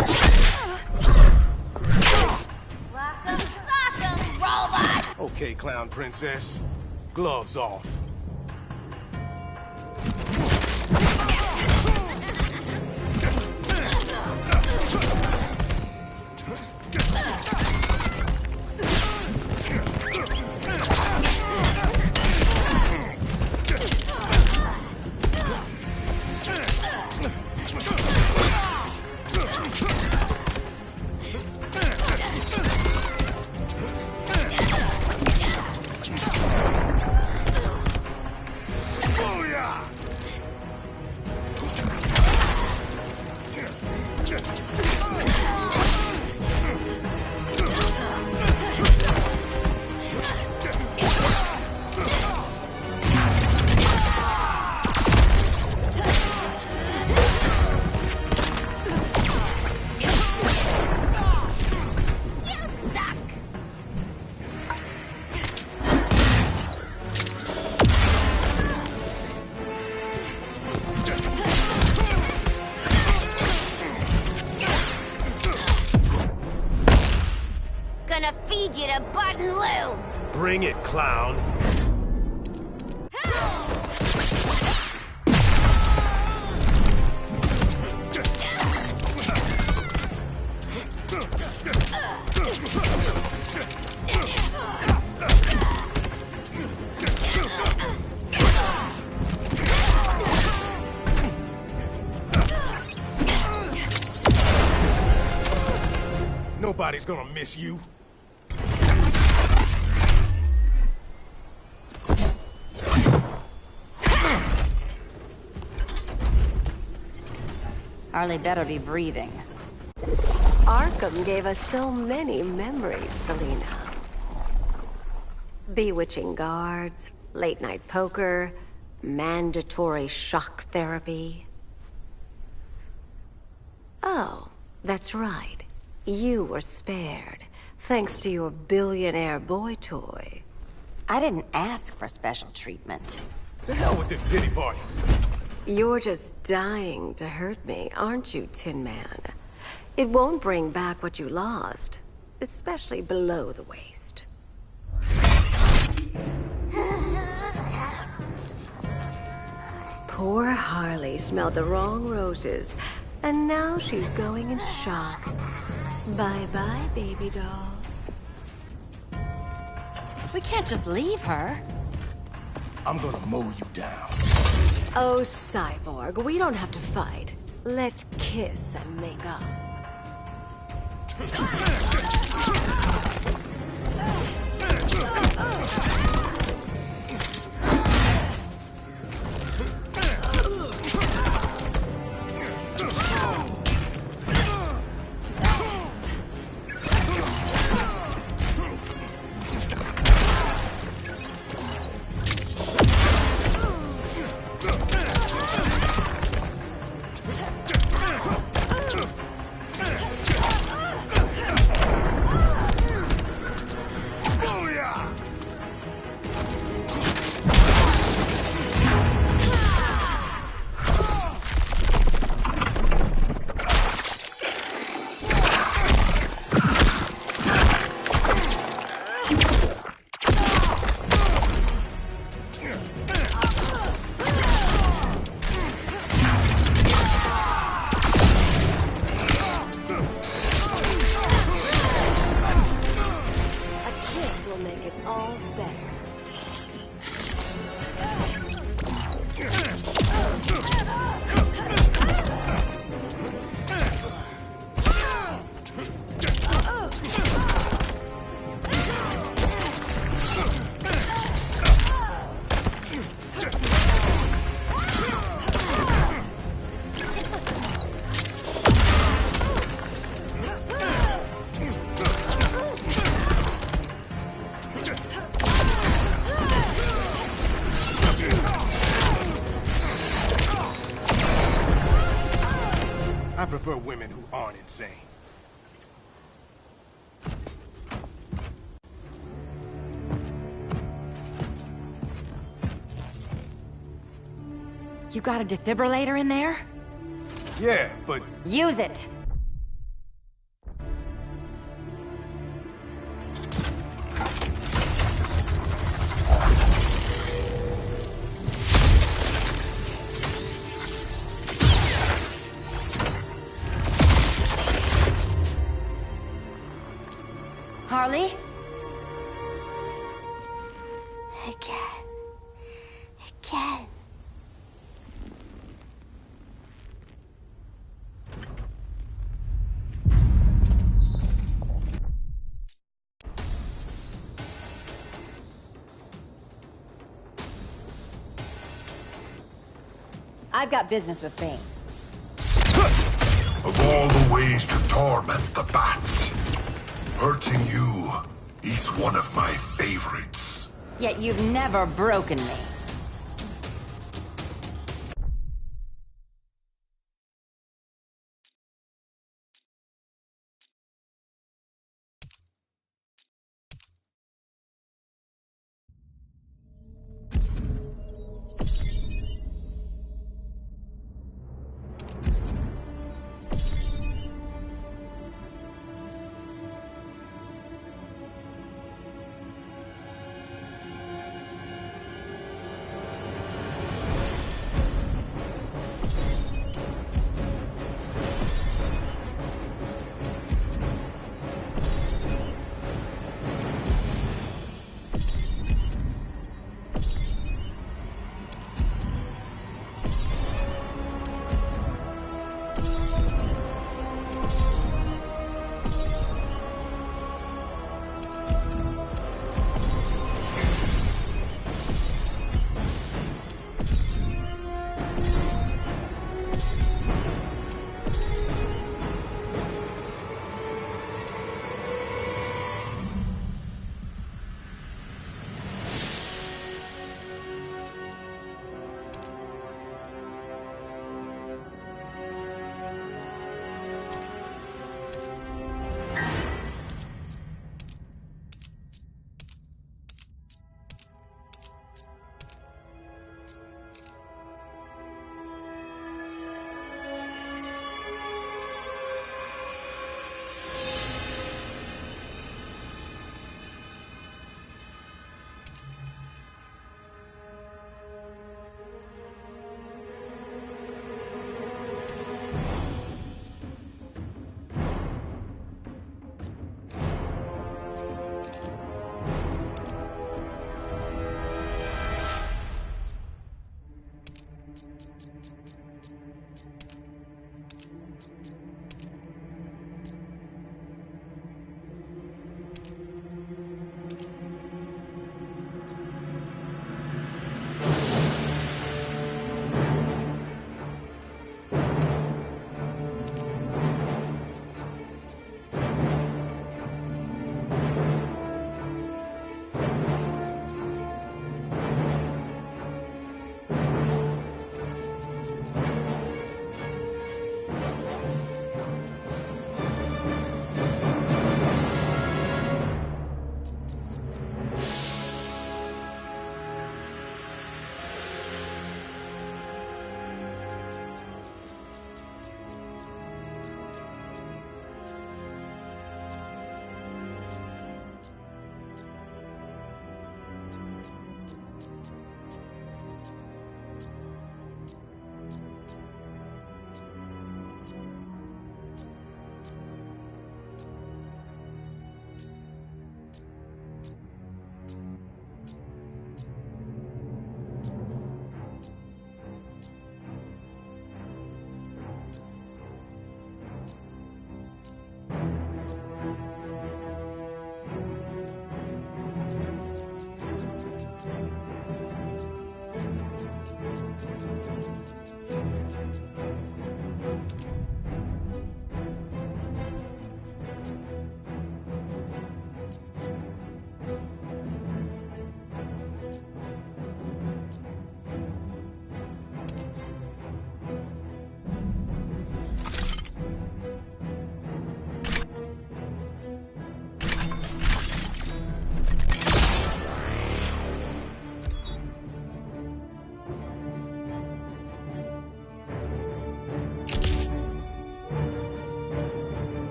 Lock 'em, sock 'em, robot! Okay, Clown Princess. Gloves off. Gonna feed you to Button Lou! Bring it, clown. Nobody's gonna miss you. Harley better be breathing. Arkham gave us so many memories, Selina. Bewitching guards, late-night poker, mandatory shock therapy. Oh, that's right. You were spared, thanks to your billionaire boy toy. I didn't ask for special treatment. To hell with this pity party. You're just dying to hurt me, aren't you, Tin Man? It won't bring back what you lost, especially below the waist. Poor Harley smelled the wrong roses, and now she's going into shock. Bye-bye, baby doll. We can't just leave her. I'm gonna mow you down. Oh, Cyborg, we don't have to fight. Let's kiss and make up. I prefer women who aren't insane. You got a defibrillator in there? Yeah, but... Use it! Harley? Again. I've got business with Bane. Of all the ways to torment the bats, hurting you is one of my favorites. Yet you've never broken me.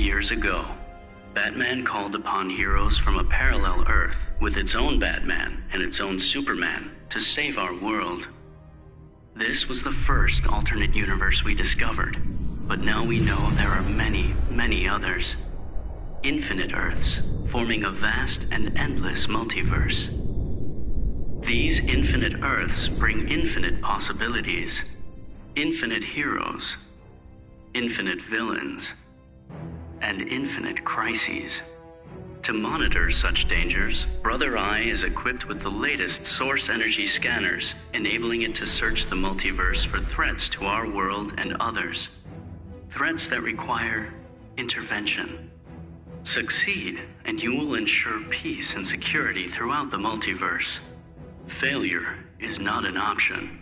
Years ago, Batman called upon heroes from a parallel Earth with its own Batman and its own Superman to save our world. This was the first alternate universe we discovered, but now we know there are many, many others. Infinite Earths, forming a vast and endless multiverse. These infinite Earths bring infinite possibilities, infinite heroes, infinite villains, and infinite crises. To monitor such dangers, Brother Eye is equipped with the latest source energy scanners, enabling it to search the multiverse for threats to our world and others. Threats that require intervention. Succeed, and you will ensure peace and security throughout the multiverse. Failure is not an option.